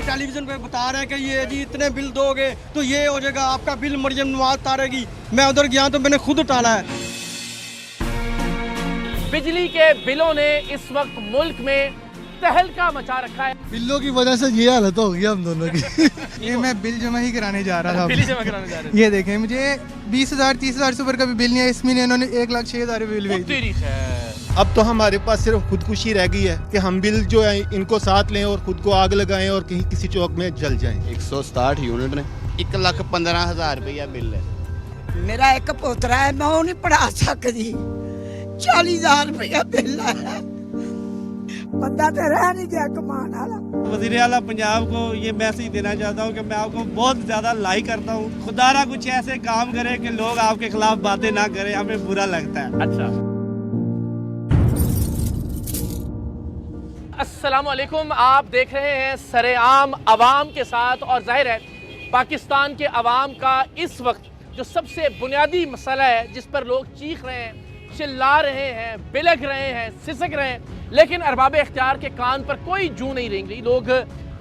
Television पे बता रहे हैं कि ये जी इतने बिल दोगे तो ये हो जाएगा, आपका बिल मरियम नवाज उतारेगी। मैं उधर गया तो मैंने खुद उतारा है। बिजली के बिलों ने इस वक्त मुल्क में तहलका मचा रखा है। बिल्लों की वजह से ये हालत हो गई हम दोनों की। ये मैं बिल जमा ही कराने जा रहा था। बिल जमा कराने जा रहे थे। ये देखें, मुझे 20,000 30,000 से ऊपर का भी बिल नहीं है। इस महीने इन्होंने 1,06,000 बिल भेज दिया। अब तो हमारे पास सिर्फ खुदकुशी रह गई है कि हम बिल जो है इनको साथ लें और खुद को आग लगाएं और कहीं किसी चौक में जल जाएं। 167 यूनिट ने 1,15,000 रुपया बिल है। मेरा एक पोतरा है, मैं वो नहीं पढ़ा सकती। 40,000 रुपया बिल है। बंदा तो रह नहीं गया कमान वाला। वज़ीर आला पंजाब को ये मैसेज देना चाहता हूँ कि मैं आपको बहुत ज़्यादा लाइक करता हूँ। खुदारा कुछ ऐसे काम करे कि लोग आपके खिलाफ बातें ना करें, हमें बुरा लगता है। अच्छा, अस्सलामुअलैकुम। आप देख रहे हैं सरेआम अवाम के साथ, और जाहिर है पाकिस्तान के अवाम का इस वक्त जो सबसे बुनियादी मसला है, जिस पर लोग चीख रहे हैं, चिल्ला रहे हैं, बिलख रहे हैं, सिसक रहे हैं, लेकिन अरबाब इख्तियार के कान पर कोई जू नहीं रेंग रही। लोग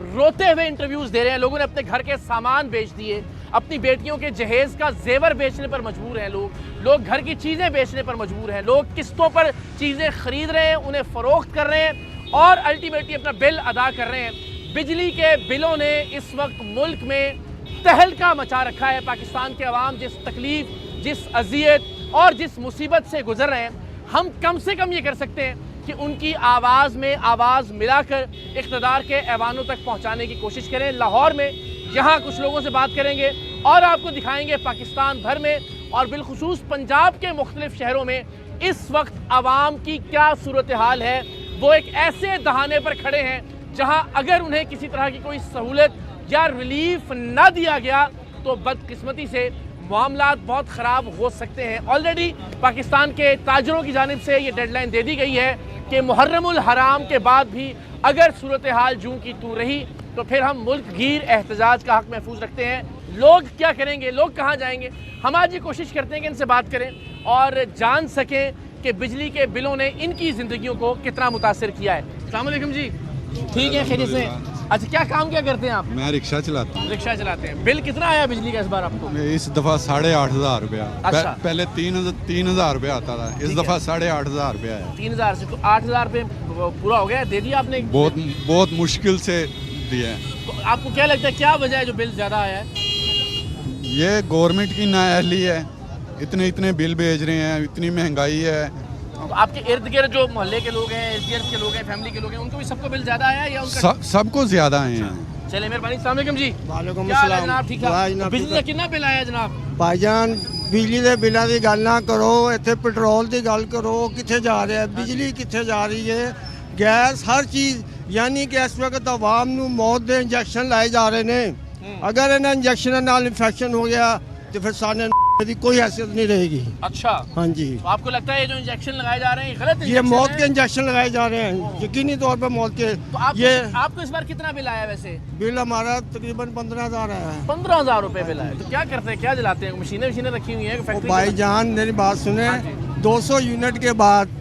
रोते हुए इंटरव्यूज़ दे रहे हैं। लोगों ने अपने घर के सामान बेच दिए, अपनी बेटियों के जहेज़ का जेवर बेचने पर मजबूर हैं। लोग घर की चीज़ें बेचने पर मजबूर हैं। लोग किस्तों पर चीज़ें ख़रीद रहे हैं, उन्हें फ़रोख्त कर रहे हैं और अल्टीमेटली अपना बिल अदा कर रहे हैं। बिजली के बिलों ने इस वक्त मुल्क में तहलका मचा रखा है। पाकिस्तान के अवाम जिस तकलीफ़, जिस अजियत और जिस मुसीबत से गुजर रहे हैं, हम कम से कम ये कर सकते हैं कि उनकी आवाज़ में आवाज़ मिलाकर इक़्तिदार के ऐवानों तक पहुँचाने की कोशिश करें। लाहौर में यहाँ कुछ लोगों से बात करेंगे और आपको दिखाएंगे पाकिस्तान भर में और बिलखुसूस पंजाब के मुख्तलिफ शहरों में इस वक्त आवाम की क्या सूरत हाल है। वो एक ऐसे दहाने पर खड़े हैं जहाँ अगर उन्हें किसी तरह की कोई सहूलत या रिलीफ न दिया गया तो बदकिस्मती से मामलात बहुत ख़राब हो सकते हैं। ऑलरेडी पाकिस्तान के ताजरों की जानिब से ये डेडलाइन दे दी गई है कि मुहर्रमुल हराम के बाद भी अगर सूरत हाल जूं की तू रही तो फिर हम मुल्क गिर एहतजाज का हक महफूज रखते हैं। लोग क्या करेंगे, लोग कहाँ जाएंगे? हम आज ये कोशिश करते हैं कि इनसे बात करें और जान सकें कि बिजली के बिलों ने इनकी ज़िंदगियों को कितना मुतासिर किया है। अस्सलाम वालेकुम जी, ठीक है, खैरियत से? अच्छा, क्या काम क्या करते हैं आप? मैं रिक्शा चलाता हूँ। रिक्शा चलाते हैं। बिल कितना आया बिजली का इस बार आपको? इस दफ़ा 8,500 रुपया। अच्छा। पहले 3,000 रुपया आता था, इस दफ़ा 8,500 रुपया है। 3,000 से तो 8,000 पे पूरा हो गया, दे दिया आपने? बहुत मुश्किल से दिया है। तो आपको क्या लगता है क्या वजह है जो बिल ज़्यादा आया है? ये गवर्नमेंट की नाअहली है, इतने बिल भेज रहे हैं, इतनी महंगाई है। तो आपके इर्द गिर्द जो मोहल्ले के लोग हैं, इर्द गिर्द के लोग हैं, फैमिली के लोग हैं, उनको भी सबको बिल ज़्यादा आया है या उनका? सबको ज़्यादा आए हैं। चलिए, मेहरबानी। अस्सलाम वालेकुम जी। वालेकुम क्या हाल है अस्सलाम। जनाब? ठीक है। बिजली का कितना बिल आया जनाब? भाईजान बिजली के बिलों की गल ना करो, इतने पेट्रोल की गल करो, कितने जा रहा है बिजली, कितने जा रही है, गैस, हर चीज़। यानी कि इस वक्त आवाम नूं मौत के इंजैक्शन लाए जा रहे हैं। अगर इन्हें इंजैक्शन नाल इन्फेक्शन हो गया तो फिर सारे की कोई हैसियत नहीं रहेगी। अच्छा, हाँ जी। तो आपको लगता है ये जो इंजेक्शन लगाए जा रहे हैं गलत ये मौत के इंजेक्शन लगाए जा रहे हैं, यकीनी तौर पर मौत के। तो आपको इस बार कितना बिल आया वैसे? बिल हमारा तकरीबन 15,000 आया है। 15,000 रुपए बिल आया। तो क्या करते हैं, क्या जलाते हैं? मशीनें रखी हुई हैं फैक्ट्री? भाईजान मेरी बात सुने, 200 यूनिट के बाद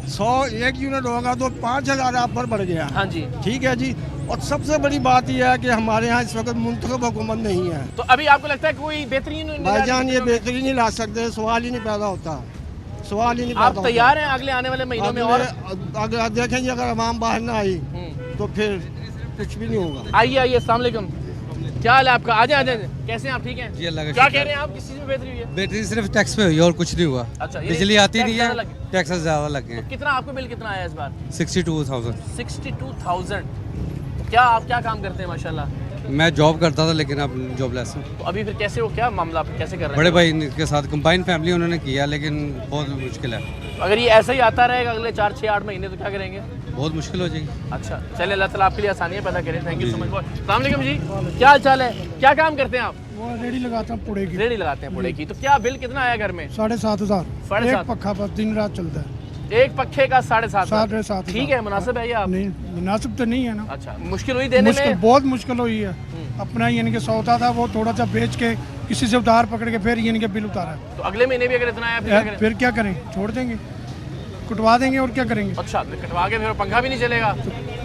101 यूनिट होगा तो 5,000 आप पर बढ़ गया। हाँ जी, ठीक है जी। और सबसे बड़ी बात यह है कि हमारे यहाँ इस वक्त मुंतखब हुकूमत नहीं है। तो अभी आपको लगता है कोई बेहतरीन? भाईजान ये बेहतरीन नहीं ला सकते, सवाल ही नहीं पैदा होता, सवाल ही नहीं पैदा आप तैयार हैं अगले आने वाले महीनों में? और अगर देखेंगे अगर आवाम बाहर ना आई तो फिर कुछ भी नहीं होगा। आइए आइए, अस्सलाम वालेकुम। क्या हाल है आपका? आ जाए। कैसे हैं आप? ठीक हैं जी, अल्लाह का क्या शुक्र। कह रहे हैं आप? किस चीज़ में बेहतरी हुई है? बेहतरी सिर्फ टैक्स पे हुई है और कुछ नहीं हुआ। अच्छा, ये बिजली आती टैक्स नहीं ज़्यादा है, लगे? टैक्स ज़्यादा लग गए। तो कितना आपको बिल कितना आया इस बार? 62,000। 62,000। क्या आप क्या काम करते हैं माशाल्लाह? मैं जॉब करता था लेकिन अब जॉबलेस हूँ। तो अभी फिर कैसे हो, क्या मामला आप कैसे कर रहे हैं? बड़े भाई के साथ कंबाइन फैमिली उन्होंने किया लेकिन बहुत मुश्किल है। तो अगर ये ऐसा ही आता रहेगा अगले 4, 6, 8 महीने तो क्या करेंगे? बहुत मुश्किल हो जाएगी। अच्छा, चलिए, अल्लाह ताला आपके लिए आसानियाँ पैदा करें। Thank you so much. अस्सलाम वालेकुम जी, क्या हाल चाल है? क्या काम करते हैं आप? वो रेडी लगाता हूँ पुड़े की। रेडी लगाते हैं पुड़े की। तो क्या बिल कितना आया घर में? 7,500। 7,500। एक पक्का बस दिन रात चलता है। एक पखे का 7,500। 7,500। ठीक है, मुनासिब है ये आप? नहीं, मुनासिब तो नहीं है ना। अच्छा, मुश्किल हुई देने मुश्किल, में? बहुत मुश्किल हुई है। अपना यानी कि सौदा था वो थोड़ा सा बेच के किसी से उधार पकड़ के फिर यानी कि बिल उतारा। तो अगले महीने भी अगर इतना आया फिर क्या करें? फिर क्या करें? छोड़ देंगे, कुटवा देंगे और क्या करेंगे? अच्छा, तो कटवा के फिर पंखा भी नहीं चलेगा?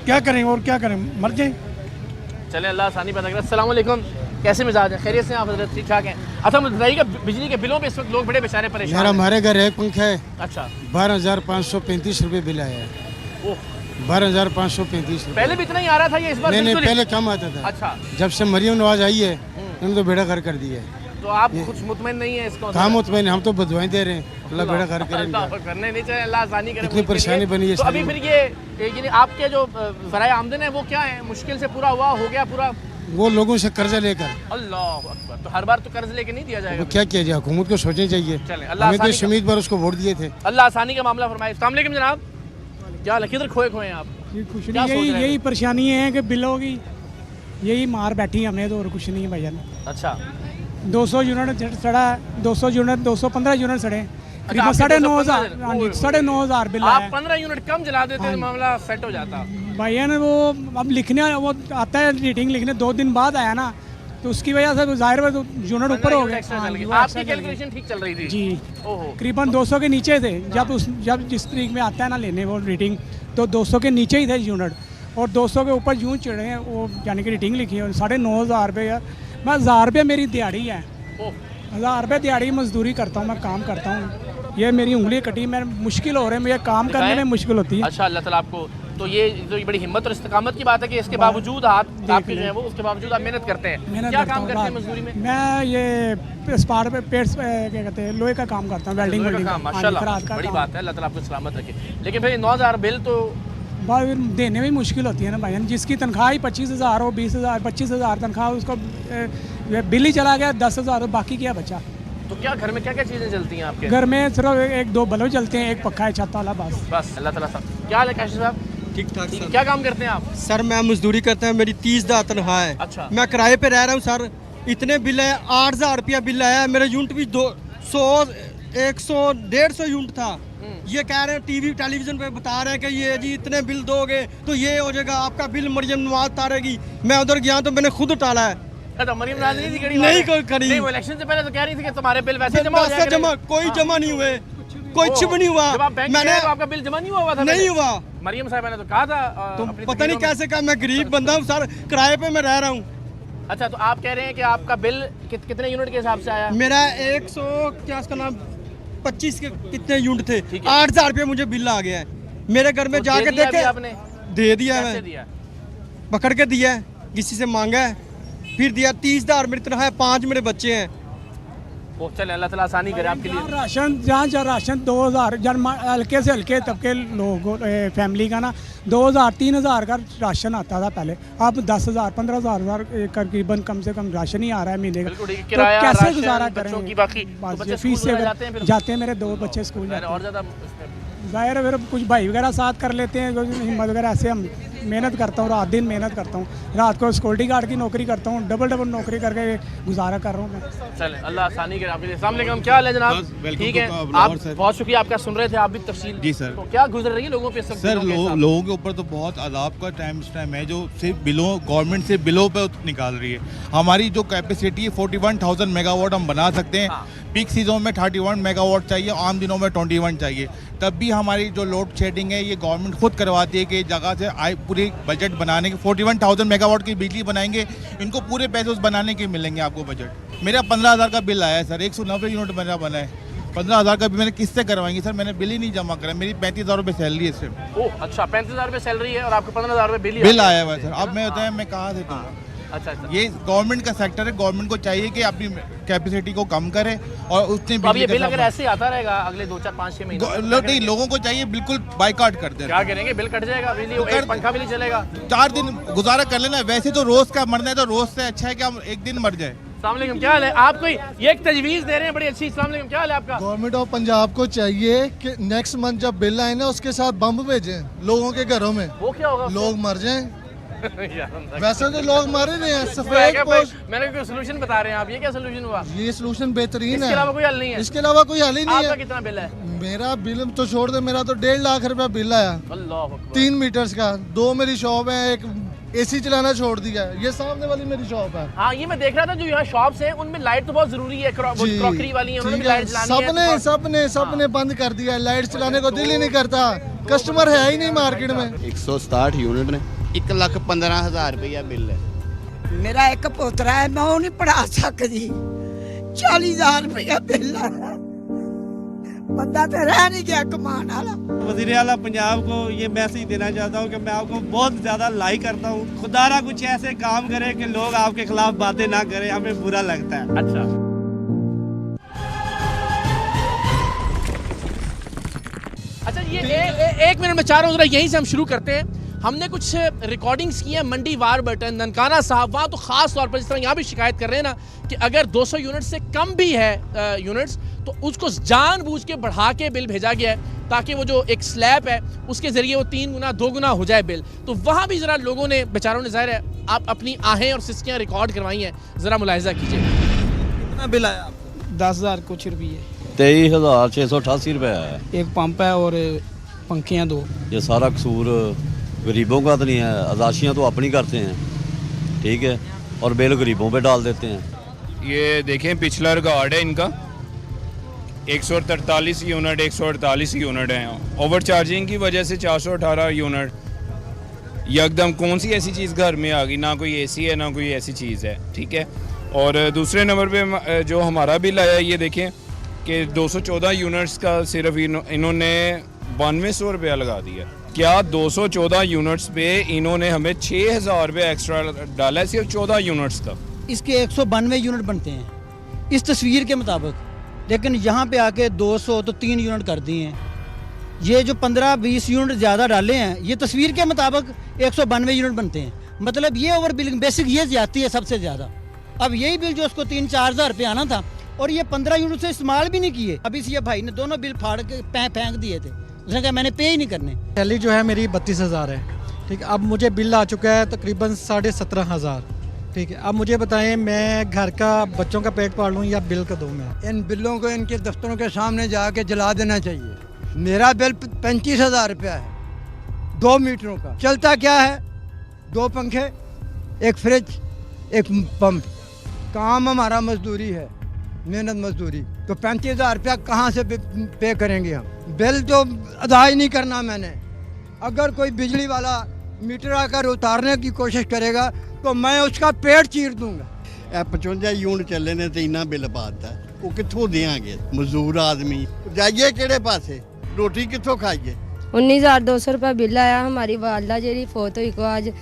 क्या करें और क्या करें? मर जाएं। चलें अल्लाह आसानी पैदा करे। अस्सलाम वालेकुम, कैसे मिजाज है? खैरियत से आप हजरत? ठीक ठाक हैं। अच्छा मुझे बताइए कि बिजली के बिलों पे इस वक्त लोग बड़े बेचारे परेशान हैं। हमारे घर एक पंखा है, अच्छा 12,535 रुपये बिल आया है। ओह, 12,535 रुपये। पहले भी इतना ही आ रहा था या इस बार नहीं बिल्कुल ही- पहले कम आता था। अच्छा, जब से मरियम नवाज आई है उन्होंने तो बेड़ा घर कर दिया है। तो आप कुछ मुतमईन नहीं है इसको? कहाँ मुतमईन, हम तो बदवाएं दे रहे हैं, अल्लाह बेड़ा घर करेंगे। अल्लाह करने नहीं चाहिए, अल्लाह आसानी करे। इतनी मुल्क के परेशानी लिए। बनी है तो अभी इसलिए। फिर ये यानी आपके जो ज़राए आमदन है वो क्या है? मुश्किल से पूरा हुआ, हो गया पूरा? वो लोगों से कर्जा लेकर, अल्लाह अकबर, तो हर बार तो कर्ज लेके नहीं दिया जाएगा। वो क्या किया जाए, हुकूमत को सोचना चाहिए। चलें, अल्लाह हमें तो आसानी इस उम्मीद पर उसको वोट दिए थे। अल्लाह आसानी का मामला फरमाए। अस्सलाम वालेकुम जनाब, क्या हाल है? किधर खोए खोए हैं आप? कुछ क्या सोच रहे हैं? यही परेशानी है कि बिलों की यही मार बैठी हमें, तो और कुछ नहीं है भैया। अच्छा, 200 यूनिट सड़ा है, 200 यूनिट 215 यूनिट सड़े, करीबन आपके 9,500। 215 हाँ जी, 9,500 बिल आप आया 15 यूनिट कम जला देते तो मामला सेट हो जाता। भैया ने। वो अब लिखने वो आता है रेटिंग लिखने 2 दिन बाद आया ना, तो उसकी वजह से जाहिर है तो यूनिट ऊपर हो गए। हाँ जी, वो आपकी extra चल गए। कैलकुलेशन ठीक चल रही थी? जी, ओहो, करीबन 200 के नीचे थे। जब जिस तरीक में आता है ना लेने वो रेटिंग, तो 200 के नीचे ही थे यूनिट, और 200 के ऊपर यूं चढ़े हैं वो, यानी कि रेटिंग लिखी है 9,500 रुपये। यार मैं 1,000 रुपये मेरी दिहाड़ी है, ओह, 1,000 रुपये दिहाड़ी मजदूरी करता हूँ, मैं काम करता हूँ। ये मेरी उंगली कटी, मैं मुश्किल हो रहा है, मुझे काम करने में मुश्किल होती है। अच्छा, अल्लाह ताला आपको तो ये बड़ी हिम्मत और इस्तिकामत की बात है कि इसके बावजूद आप आपके जो है वो उसके बावजूद आप मेहनत करते हैं। मेहनत क्या करता काम हूँ करते हैं रात। मजदूरी में? मैं ये स्पार पे पेड़ क्या कहते हैं, लोहे का काम करता हूँ, वेल्डिंग मजदूरी वेल्डिंग का का। काम, हाँ जी, माशाल्लाह, खराद का बड़ी काम। बात है, अल्लाह ताला आपको सलामत रखे। लेकिन फिर 9,000 बिल तो भाई देने में मुश्किल होती है ना भाई, जिसकी तनख्वाह ही 25,000 हो, 20,000 25,000 तनख्वाह, उसको बिल ही चला गया 10,000, बाकी क्या बचा? तो क्या घर में क्या क्या चीज़ें चलती हैं आपके? घर में सिर्फ 1-2 बल्ब चलते हैं, एक पक्का है छत वाला, बस। बस अल्लाह ताला साहब। क्या हाल है काशिफ साहब? ठीक ठाक ठीक है, सर। क्या काम करते हैं आप? सर मैं मजदूरी करता हूँ, मेरी 30,000 तनख्वाह है। अच्छा। मैं किराए पे रह रहा हूँ सर, इतने बिल है, 8,000 रुपया बिल आया है। मेरा यूनिट भी 200 100 150 यूनिट था। ये कह रहे हैं टीवी टेलीविजन पे बता रहे हैं कि ये जी इतने बिल दोगे तो ये हो जाएगा, आपका बिल मरियम नवाज तारेगी। मैं उधर गया तो मैंने खुद टाला है। अच्छा, मरियम नवाज नहीं थी कड़ी नहीं बात है। कोई करी। नहीं, वो इलेक्शन से पहले तो कह रही थी कि तुम्हारे बिल वैसे जमा हो पैसा जाएगा। जमा कोई जमा नहीं हुए, कुछ भी नहीं हुआ। जब आप बैंक मैंने गए तो आपका बिल जमा नहीं हुआ था? नहीं पहले? हुआ। मरियम साहब ने तो कहा था तो अपनी पता नहीं तकरीरों में। कैसे कहा, मैं गरीब बंदा हूँ सर, किराए पे मैं रह रहा हूँ। अच्छा, तो आप कह रहे हैं कि आपका बिल कितने यूनिट के हिसाब से आया? मेरा 100 क्या उसका नाम 25 के कितने यूनिट थे, ठीक है। 8,000 रुपये मुझे बिल आ गया है। मेरे घर में तो जाके दे दिया देखे, अभी आपने? दे दिया कैसे मैं, दिया? पकड़ के दिया है, किसी से मांगा है, फिर दिया। 30,000 मेरी तनख्वाह है, 5 मेरे बच्चे हैं। वो चले, अल्लाह ताला आसानी करे आपके लिए। राशन जहाँ राशन 2,000, हल्के से हल्के तबके लोग फैमिली का ना 2,000 3,000 का राशन आता था पहले, अब 10,000 15,000 करीबन कम से कम राशन ही आ रहा है महीने बिल्कुल का। ठीक है, तो किराया, कैसे राशन, गुजारा बच्चों करेंगे? की बाकी तो बस बच्चे ये स्कूल फीस से वगैरह जाते हैं फिर? जाते हैं, मेरे 2 बच्चे स्कूल जाते और हैं। ज़्यादा जाहिर है फिर कुछ भाई वगैरह साथ कर लेते हैं, हिम्मत वगैरह, ऐसे हम मेहनत करता हूँ, रात दिन मेहनत करता हूँ, रात को सिक्योरिटी गार्ड की नौकरी करता हूँ, डबल नौकरी करके गुजारा कर रहा हूँ मैं। चले, अल्लाह आसानी करे आपके लिए। अस्सलाम वालेकुम, क्या हाल है जनाब? ठीक है, आप बहुत शुक्रिया आपका, सुन रहे थे आप भी तफसील। जी सर। तो क्या गुजर रही है लोगों पे सर लोगों के ऊपर तो बहुत अदाब का टाइम है, जो सिर्फ बिलों गवर्नमेंट से बिलों पे निकाल रही है। हमारी जो कैपेसिटी है 41,000 मेगावाट हम बना सकते हैं। हाँ। पीक सीजन में 31 मेगावाट चाहिए, आम दिनों में 21 चाहिए। तब भी हमारी जो लोड शेडिंग है ये गवर्नमेंट खुद करवाती है कि जगह से आए पूरी बजट बनाने के 41,000 मेगावाट की बिजली बनाएंगे, इनको पूरे पैसे उस बनाने के मिलेंगे आपको बजट। मेरा 15,000 का बिल आया है सर, 190 यूनिट मेरा बना है। 15,000 का भी मैंने किससे करवाएंगे सर, मैंने बिल ही नहीं जमा करा। मेरी 35,000 रुपये सैलरी है सिर्फ। ओह अच्छा, 35,000 रुपये सैलरी है और आपको 15,000 रुपये बिल आया हुआ है सर। अब मैं होता है मैं कहाँ से दूँ? अच्छा अच्छा। ये गवर्नमेंट का सेक्टर है, गवर्नमेंट को चाहिए कि अपनी कैपेसिटी को कम करे और उतने तो अब ये बिजली बिल का अगर ऐसे ही आता रहेगा अगले 2 4 5 6 महीने नहीं, लोगों को चाहिए बिल्कुल बाइकआउट कर दे। क्या करेंगे? बिल कट जाएगा, बिजली एक पंखा भी नहीं चलेगा। 4 दिन गुजारा कर लेना। वैसे तो रोज का मरना है, तो रोज से अच्छा है कि हम एक दिन मर जाए। अस्सलाम वालेकुम, क्या हाल है? आप कोई ये एक तजवीज़ दे रहे हैं बड़ी अच्छी। अस्सलाम वालेकुम, क्या हाल है आपका? गवर्नमेंट ऑफ पंजाब को चाहिए कि नेक्स्ट मंथ जब बिल आए ना उसके साथ बम भेजें लोगों के घरों में, वो क्या होगा? लोग मर जाएं। यार, वैसे तो लोग मर ही रहे हैं। मैं सफेद क्या भाई, पोस्ट, मैंने कोई सोल्यूशन बता रहे हैं आप, ये क्या सोल्यूशन हुआ? ये सोल्यूशन बेहतरीन इसके है। अलावा कोई हल नहीं है? इसके अलावा कोई हल ही नहीं आपका है। कितना बिल है? मेरा बिल तो छोड़ दे, मेरा तो 1.5 लाख रुपया बिल आया, अल्लाह अकबर। 3 मीटर्स का। 2 मेरी शॉप है, एक एसी चलाना छोड़ दिया है। ये सामने वाली मेरी शॉप है। हाँ, ये मैं देख रहा था जो यहाँ शॉप्स हैं उनमें लाइट तो बहुत जरूरी है, क्रॉकरी वाली है, उन्होंने भी लाइट जलानी है। सबने बंद कर दिया है, लाइट चलाने को दिल ही नहीं करता। कस्टमर है ही नहीं मार्केट में। 167 यूनिट ने 1,15,000 रुपया बिल है। मेरा एक पोतरा है, मैं वो नहीं पढ़ा सकती। 40,000 रुपया बिल है, बंदा तो रह नहीं गया कमाने वाला। वज़ीर आला पंजाब को ये मैसेज देना चाहता हूँ कि मैं आपको बहुत ज़्यादा लाइक करता हूँ। खुदारा कुछ ऐसे काम करे कि लोग आपके खिलाफ बातें ना करें, हमें बुरा लगता है। अच्छा, अच्छा ये एक मिनट में चाह रहा हूँ जरा यहीं से हम शुरू करते हैं। हमने कुछ रिकॉर्डिंग्स की हैं मंडी वार बटन ननकाना साहब, वहाँ तो ख़ास तौर पर जिस तरह यहाँ भी शिकायत कर रहे हैं ना कि अगर 200 यूनिट से कम भी है यूनिट्स तो उसको जानबूझ के बढ़ा के बिल भेजा गया है ताकि वो जो एक स्लैब है उसके ज़रिए वो 3 गुना 2 गुना हो जाए बिल। तो वहाँ भी ज़रा लोगों ने बेचारों ने ज़ाहिर है आप अपनी आहें और सिस्कियाँ रिकॉर्ड करवाई हैं, ज़रा मुलाहिजा कीजिए। कितना बिल आया आपको? 10,000 कुछ रुपये। 23,688 रुपये है। एक पंप है और पंखे हैं 2। ये सारा कसूर गरीबों का तो नहीं है, आजाशियाँ तो अपनी करते हैं, ठीक है, और बिल गरीबों पे डाल देते हैं। ये देखें पिछला रिकॉर्ड है इनका, 143 यूनिट 148 यूनिट हैं। ओवर चार्जिंग की वजह से 418 यूनिट। यकदम कौन सी ऐसी चीज़ घर में आ गई, ना कोई एसी है ना कोई ऐसी चीज़ है, ठीक है। और दूसरे नंबर पे जो हमारा बिल आया ये देखें कि 214 यूनिट्स का सिर्फ इन्होंने 9200 रुपया लगा दिया। क्या 214 यूनिट्स पे इन्होंने हमें 6,000 रुपये एक्स्ट्रा डाला है सिर्फ 14 यूनिट्स का। इसके 192 यूनिट बनते हैं इस तस्वीर के मुताबिक, लेकिन यहाँ पे आके 200 तो 3 यूनिट कर दिए हैं। ये जो 15-20 यूनिट ज़्यादा डाले हैं, ये तस्वीर के मुताबिक 192 यूनिट बनते हैं। मतलब ये ओवर बिलिंग बेसिक ये जाती है सबसे ज़्यादा। अब यही बिल जो उसको 3-4 हज़ार रुपये आना था और ये 15 यूनिट से इस्तेमाल भी नहीं किए। अभी ये भाई ने दोनों बिल फाड़ के फेंक दिए थे, उसने कहा मैंने पे ही नहीं करने। सैलरी जो है मेरी 32,000 है, ठीक है। अब मुझे बिल आ चुका है तकरीबन 17,500, ठीक है। अब मुझे बताएं मैं घर का बच्चों का पेट पाल लूँ या बिल का दूँ मैं? इन बिलों को इनके दफ्तरों के सामने जाके जला देना चाहिए। मेरा बिल 35,000 रुपया है 2 मीटरों का। चलता क्या है, 2 पंखे, एक फ्रिज, एक पंप। काम हमारा मजदूरी है, मेहनत मजदूरी। तो 35,000 रुपया कहाँ से पे करेंगे हम? बिल तो अदा ही नहीं करना मैंने। अगर कोई बिजली वाला मीटर आकर उतारने की कोशिश करेगा तो मैं उसका पेट चीर दूंगा। 55 यूनिट चले ने तो इन्ना बिल पाता वो कितों देंगे मजदूर आदमी, जाइए केड़े पासे, रोटी कितों खाइए। 19,200 रुपया बिल आया। हमारी वालदा जी फोत हुई को आज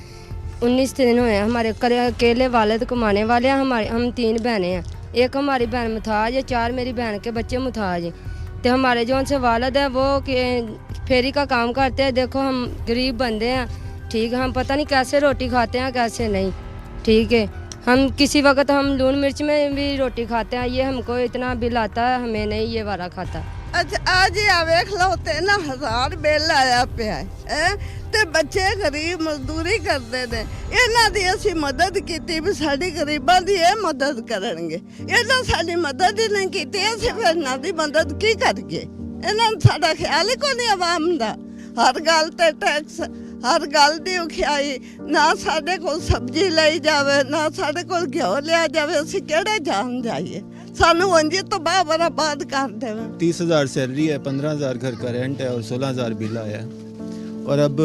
19 दिन हुए हैं। हमारे अकेले वालिद कमाने वाले हैं। हम 3 बहनें हैं, एक हमारी बहन मुथाज है, 4 मेरी बहन के बच्चे मुथाज हैं। तो हमारे जो उनसे वालिद है वो फेरी का काम करते हैं। देखो हम गरीब बंदे हैं, ठीक है। हम पता नहीं कैसे रोटी खाते हैं कैसे नहीं, ठीक है। हम किसी वक्त हम लून मिर्च में भी रोटी खाते हैं। ये हमको इतना बिल आता है, हमें नहीं ये वाला खाता। अच्छा आज ही वेख लो 3,000 बिल आया पिया है ते बच्चे गरीब मजदूरी करते ने। इन्हां दी असीं मदद कीती भी साडी गरीबां दी ये मदद करनगे। इन्हां साडी मदद ही नहीं कीती, असीं फिर इन्हां दी मदद की करिए? इन्हां साडा ख्याल ही कोई नहीं आवाम दा। हर गल ते टैक्स, हर गल दी उखियाई। ना साडे कोल सब्जी लाई जावे, ना साडे कोल घ्यो लिया जावे, असीं किहड़े जान जाइए? सानू अंजी तो बराबाद कर देवे। 30,000 सैलरी है, 15,000 घर का रेंट है और 16,000 बिल आया है। और अब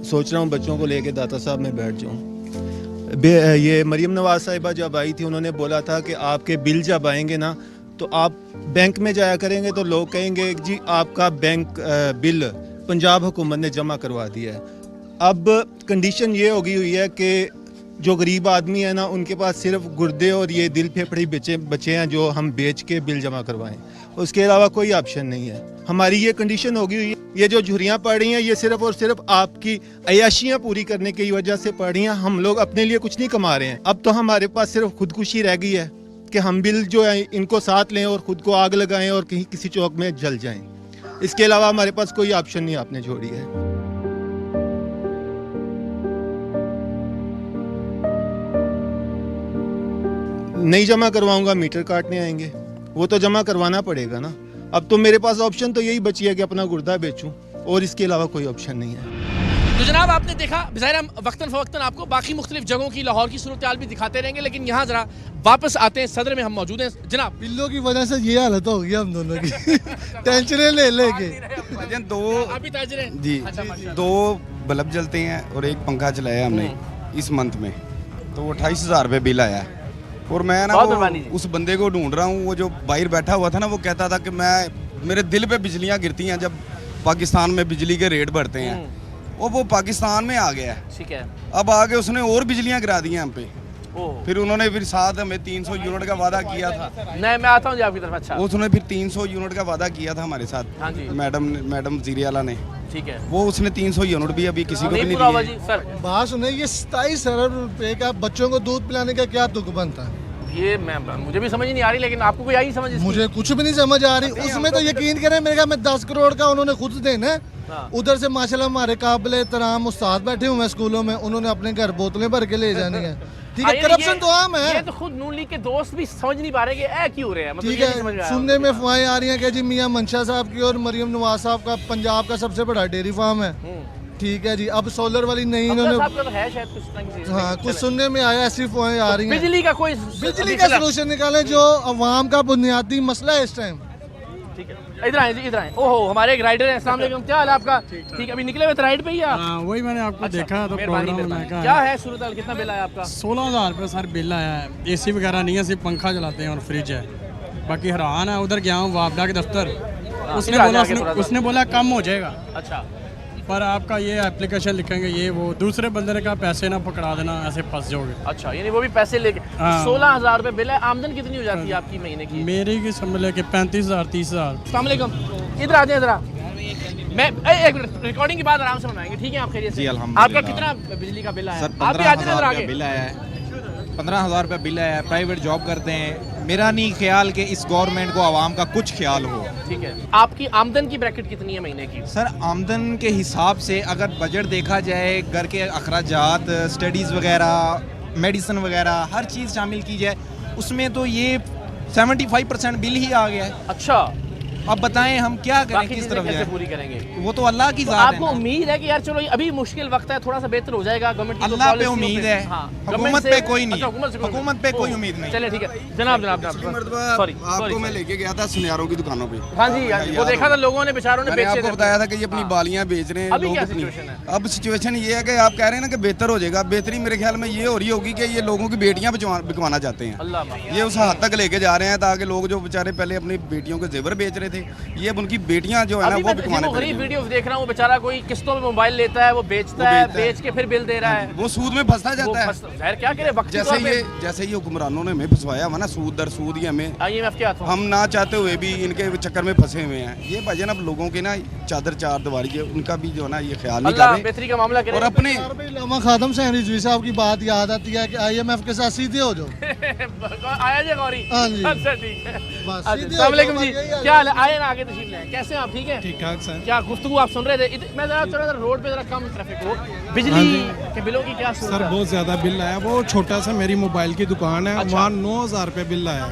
सोच रहा हूँ बच्चों को लेके दाता साहब में बैठ जाऊँ। ये मरियम नवाज साहिबा जब आई थी उन्होंने बोला था कि आपके बिल जब आएंगे ना तो आप बैंक में जाया करेंगे तो लोग कहेंगे जी आपका बैंक बिल पंजाब हुकूमत ने जमा करवा दिया है। अब कंडीशन ये हो गई हुई है कि जो गरीब आदमी है ना उनके पास सिर्फ गुर्दे और ये दिल फेफड़े बचे हैं जो हम बेच के बिल जमा करवाएं, उसके अलावा कोई ऑप्शन नहीं है। हमारी ये कंडीशन हो गई हुई है। ये जो झुर्रियाँ पड़ रही हैं ये सिर्फ और सिर्फ आपकी अयाशियाँ पूरी करने की वजह से पड़ रही हैं। हम लोग अपने लिए कुछ नहीं कमा रहे हैं। अब तो हमारे पास सिर्फ खुदकुशी रह गई है कि हम बिल जो है इनको साथ लें और खुद को आग लगाएं और कहीं किसी चौक में जल जाएं। इसके अलावा हमारे पास कोई ऑप्शन नहीं आपने छोड़ी है। नहीं जमा करवाऊंगा मीटर काटने आएंगे, वो तो जमा करवाना पड़ेगा ना। अब तो मेरे पास ऑप्शन तो यही बची है कि अपना गुर्दा बेचूं और इसके अलावा कोई ऑप्शन नहीं है। तो जनाब आपने देखा, ज़ाहिर हम वक्तन फ़वक्तन आपको बाकी मुख्तलिफ जगहों की लाहौर की सूरत हाल भी दिखाते रहेंगे, लेकिन यहाँ ज़रा वापस आते हैं सदर में हम मौजूद हैं। जनाब बिल्लों की वजह से ये हालत हो गई हम दोनों की टेंशन ले लेके। अभी ताजिर हैं जी, 2 बल्ब जलते हैं और 1 पंखा चलाया हमने इस मंथ में। तो 28,000 रुपये बिल आया है। और मैं ना बहुत मेहरबानी जी। उस बंदे को ढूंढ रहा हूँ, वो जो बाहर बैठा हुआ था ना, वो कहता था कि मेरे दिल पे बिजलियाँ गिरती हैं जब पाकिस्तान में बिजली के रेट बढ़ते हैं। वो पाकिस्तान में आ गया है, ठीक है। अब आगे उसने और बिजलियाँ गिरा दी हैं हम पे। ओह। फिर उन्होंने फिर साथ हमें 300 यूनिट का वादा किया था। नहीं, मैं आता हूँ जी आपकी तरफ। अच्छा, उसने फिर 300 यूनिट का वादा किया था हमारे साथ। हाँ जी। मैडम वज़ीर आला ने, ठीक है। वो उसने 300 यूनिट भी अभी किसी को भी नहीं पूरा हुआ दिए। जी सर। बात सुने, ये 27 अरब रुपए का बच्चों को दूध पिलाने का क्या तुक बनता है? ये मुझे भी समझ नहीं आ रही, लेकिन आपको कोई आई समझ इसकी? मुझे कुछ भी नहीं समझ आ रही। उसमें तो यकीन करें, मेरे ख्याल में 10 करोड़ का उन्होंने खुद देना है। हाँ। उधर से माशाल्लाह हमारे काबिल एहतराम उस्ताद बैठे हुए हैं स्कूलों में, उन्होंने अपने घर बोतलें भर के ले जानी है। ठीक है, करप्शन तो आम है। ये तो खुद नून लीग के दोस्त भी समझ नहीं पा रहे कि ऐ क्यों रहे हैं। मतलब ठीक ये नहीं समझ में है, आ रहा। सुनने में अफवाहें आ रही हैं कि जी मियां मंशा साहब की और मरियम नवाज साहब का पंजाब का सबसे बड़ा डेयरी फार्म है। ठीक है जी, अब सोलर वाली नहीं इन्होंने, साहब का तो है शायद कुछ ना किसी। हाँ कुछ सुनने में आया, ऐसी अफवाहें आ रही हैं। बिजली का कोई बिजली का सलूशन निकालें जो अवाम का बुनियादी मसला है इस टाइम। ठीक है, इधर आए जी, इधर आए। ओहो, हमारे एक राइडर है। अस्सलाम वालेकुम, क्या हाल है आपका? ठीक है, अभी निकले हुए थे राइड पे ही आप? हाँ, वही मैंने आपको अच्छा, देखा तो मेहरबानी, प्रोग्राम मेहरबानी। में क्या है सूरत, कितना बिल आया आपका? 16,000 रुपये सर बिल आया है। एसी वगैरह नहीं है, सिर्फ पंखा चलाते हैं और फ्रिज है। बाकी हैरान है, उधर गया हूँ वापडा के दफ्तर, उसने बोला कम हो जाएगा। अच्छा, पर आपका ये एप्लीकेशन लिखेंगे ये वो, दूसरे बंदे ने कहा पैसे ना पकड़ा देना, ऐसे फंस जाओगे। अच्छा, यानी वो भी पैसे लेके। हाँ। 16,000 रुपये बिल है। आमदन कितनी हो जाती है आपकी महीने की? मेरी की समझ ले कि 35,000 30,000। अस्सलाम वालेकुम, इधर आ जाए जरा। मैं एक मिनट, रिकॉर्डिंग के बाद आराम से बनाएंगे, ठीक है? आप खैरियत से? जी, अल्हम्दुलिल्लाह। आपका कितना बिजली का बिल आया? सर आप भी आ जाए जरा आगे। बिल आया है, 15,000 रुपये बिल आया है। प्राइवेट जॉब करते हैं। मेरा नहीं ख्याल कि इस गवर्नमेंट को आवाम का कुछ ख्याल हो। ठीक है, आपकी आमदन की ब्रैकेट कितनी है महीने की? सर आमदन के हिसाब से अगर बजट देखा जाए, घर के अखराजात, स्टडीज़ वगैरह, मेडिसिन वगैरह, हर चीज़ शामिल की जाए, उसमें तो ये 75% बिल ही आ गया है। अच्छा, अब बताएं हम क्या करें, बाकी किस चीजें तरफ कैसे जाएं? पूरी करेंगे? वो तो अल्लाह की तो ज़ात है आपको ना। उम्मीद है कि यार चलो अभी मुश्किल वक्त है, थोड़ा सा बेहतर हो जाएगा गवर्नमेंट की? अल्लाह पे उम्मीद है, हुकूमत पे कोई नहीं, हुकूमत पे कोई उम्मीद नहीं। चलिए ठीक है, जनाब सॉरी, आपको मैं लेके गया था सुनियारों की दुकानों पे। हाँ जी, वो देखा था लोगों ने, बेचारों ने मैंने बेचे आपको थे। बताया था कि ये अपनी बालियां बेच रहे हैं अभी लोग क्या अपनी। सिचुएशन है? अब सिचुएशन ये है कि आप कह रहे हैं ना कि बेहतर हो जाएगा। बेहतरी मेरे ख्याल में ये हो रही होगी कि ये लोगों की बेटियां बिकवाना चाहते हैं। अल्लाह माफ़। ये उस हद तक लेके जा रहे हैं ताकि लोग जो बेचारे पहले अपनी बेटियों के जेवर बेच रहे थे, ये अब उनकी बेटियां जो है ना अभी वो मैं बिकवाने गरीब पड़ेंगे। वीडियो देख रहा हूँ, बेचारा कोई किस्तों में मोबाइल लेता है, वो बेचता है, बेच के फिर बिल दे रहा है, वो सूद में फंसता जाता है। खैर क्या करे, वक्त जैसे ये हुक्मरानों ने हमें फंसवाया हुआ ना, सूद दर सूद ही हमें, IMF के हाथों। हम ना चाहते हुए भी इनके चक्कर में फंसे हुए हैं। ये भजन अब लोगों के ना चादर चार दीवारी है, उनका भी जो है ना ये ख्याल नहीं कर अल्लाह रहे बेहतरी का मामला करे। और अपने लम्हा खादम से रिजवी साहब की बात याद आती है कि IMF के साथ सीधे हो जाओ। आया जी गौरी। हाँ जी। अच्छा ठीक है। बस, अच्छा, सीधे अस्सलाम वालेकुम हो जी, जाओ, क्या हाल है? आए ना आगे तशरीफ लाए। कैसे हैं आप? ठीक है, ठीक ठाक सर। क्या गुफ्तगू आप सुन रहे थे? मैं जरा थोड़ा सा रोड पे जरा कम ट्रैफिक हो। बिजली के बिलों की क्या सूरत सर है? बहुत ज़्यादा बिल आया। वो छोटा सा मेरी मोबाइल की दुकान है, अच्छा। वहाँ 9,000 रुपये बिल आया,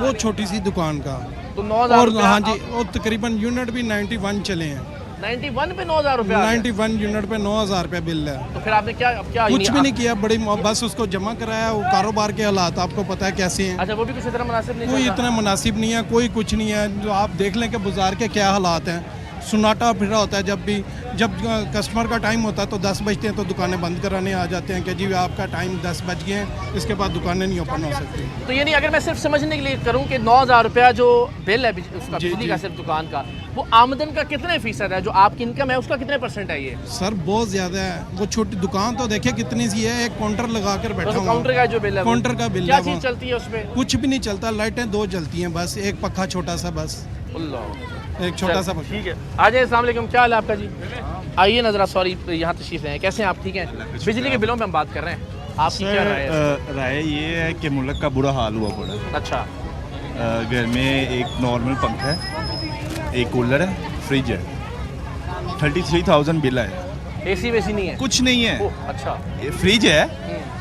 वो छोटी सी दुकान का। तो 9,000 और रुपया हाँ जी, और तकरीबन यूनिट भी 91 चले हैं। 91 पे 9,000 रुपया आ गया। 91 यूनिट पे 9,000 रुपये बिल है। तो फिर आपने क्या कुछ भी नहीं किया, बड़ी बस उसको जमा कराया। वो कारोबार के हालात आपको पता है कैसे हैं। अच्छा, वो भी कुछ इतना मुनासिब नहीं कोई चल रहा? इतना मुनासिब नहीं है, कोई कुछ नहीं है। जो आप देख लें कि बाजार के क्या हालात हैं, सुनाटा फिरा होता है। जब कस्टमर का टाइम होता है तो 10 बजते हैं तो दुकानें बंद कराने आ जाते हैं कि जी आपका टाइम 10 बज गए हैं, इसके बाद दुकानें नहीं ओपन हो सकती। तो ये नहीं, अगर मैं सिर्फ समझने के लिए करूं कि 9,000 रुपया जो बिल है उसका बिजली का सिर्फ दुकान का, वो आमदन का कितने फीसद है? जो आपकी इनकम है उसका कितने % है ये? सर बहुत ज़्यादा है। वो छोटी दुकान तो देखिए कितनी सी है, एक काउंटर लगा कर बैठा हूँ। काउंटर का जो बिल है, काउंटर का बिल क्या है, चीज़ चलती है उसमें? कुछ भी नहीं चलता। लाइटें 2 जलती हैं बस, एक पक्खा छोटा सा बस, एक छोटा सा पक्खा। ठीक है, आ जाए। अस्सलाम वालेकुम, क्या हाल है आपका जी? आइए ना जरा, सॉरी यहाँ तशरीफ लाए। कैसे हैं आप? ठीक हैं। बिजली के बिलों पे हम बात कर रहे हैं, आपकी क्या राय है? राय ये है कि मुल्क का बुरा हाल हुआ पड़ा। अच्छा, घर में एक नॉर्मल पंखा है, एक कूलर है, फ्रिज है, 33,000 बिल है। AC वेसी नहीं है? कुछ नहीं है। अच्छा, फ्रिज है,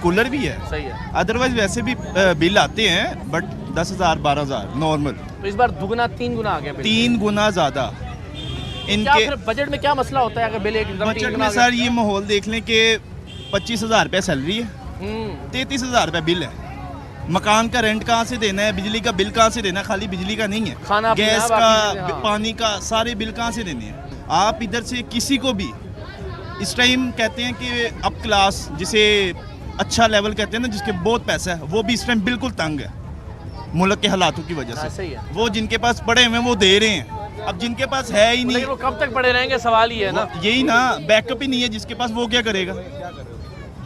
कूलर भी है, सही है। अदरवाइज वैसे भी बिल आते हैं, बट 10,000 12,000 नॉर्मल। तो इस बार दुगना 3 गुना आ गया बिल। 3 गुना ज़्यादा। क्या फिर बजट में क्या मसला होता है अगर बिल एकदम 3 बजट गुना में आ गया? सर ये माहौल देख लें कि 25,000 रुपये सैलरी है, 33,000 रुपये बिल है। मकान का रेंट कहाँ से देना है, बिजली का बिल कहाँ से देना है? खाली बिजली का नहीं है, खाना गैस पीना, बाकी का, चीज़ें, हाँ। पानी का, सारे बिल कहाँ से देने हैं? आप इधर से किसी को भी इस टाइम कहते हैं कि अप क्लास, जिसे अच्छा लेवल कहते हैं ना, जिसके बहुत पैसा है, वो भी इस टाइम बिल्कुल तंग है मुल्क के हालातों की वजह से। सही है। वो जिनके पास पड़े हुए हैं वो दे रहे हैं, अब जिनके पास है ही नहीं, लेकिन वो कब तक पड़े रहेंगे, सवाल ही है ना। यही ना, बैकअप ही नहीं है जिसके पास, वो क्या करेगा।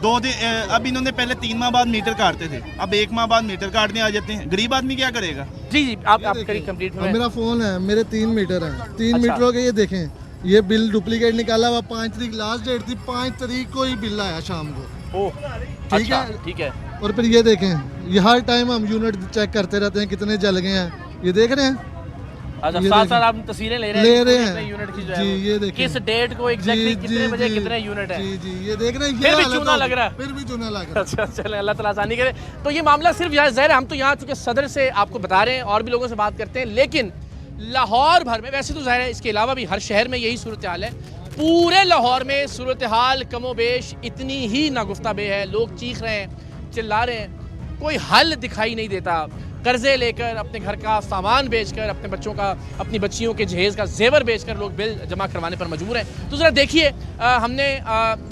2 दिन अब इन्होंने पहले 3 माह बाद मीटर काटते थे, अब 1 माह बाद मीटर काटने आ जाते हैं। गरीब आदमी क्या करेगा। जी जी, आप करिए कंप्लीट में। मेरा फ़ोन है, मेरे 3 मीटर हैं, 3 अच्छा। मीटरों के ये देखें, ये बिल डुप्लीकेट निकाला हुआ। 5 तारीख लास्ट डेट थी, 5 तारीख को ही बिल आया शाम को। ओह, ठीक अच्छा, है, ठीक है। और फिर ये देखें, ये हर टाइम हम यूनिट चेक करते रहते हैं कितने जल गए हैं, ये देख रहे हैं। अच्छा, ये साथ देखें। साथ आप तस्वीरें ले रहे हैं यूनिट की जो है जी, वो। ये देखें किस डेट को एग्जैक्टली कितने बजे कितने यूनिट है। जी जी, ये देख रहे हैं, फिर ये भी हालत चूना होगी, लग रहा है। फिर भी चूना लग रहा है। अच्छा, चले अल्लाह ताला आसानी करे। तो ये मामला सिर्फ यहाँ ज़ाहिर है, हम तो यहाँ चूँकि सदर से आपको बता रहे हैं और भी लोगों से बात करते हैं, लेकिन लाहौर भर में, वैसे तो ज़ाहिर है इसके अलावा भी हर शहर में यही सूरत हाल है, पूरे लाहौर में सूरत हाल कमोबेश इतनी ही नागुफ्ता बे है। लोग चीख रहे हैं, चिल्ला रहे हैं, कोई हल दिखाई नहीं देता। कर्जे लेकर, अपने घर का सामान बेचकर, अपने बच्चों का, अपनी बच्चियों के जहेज़ का जेवर बेचकर लोग बिल जमा करवाने पर मजबूर हैं। तो ज़रा देखिए, हमने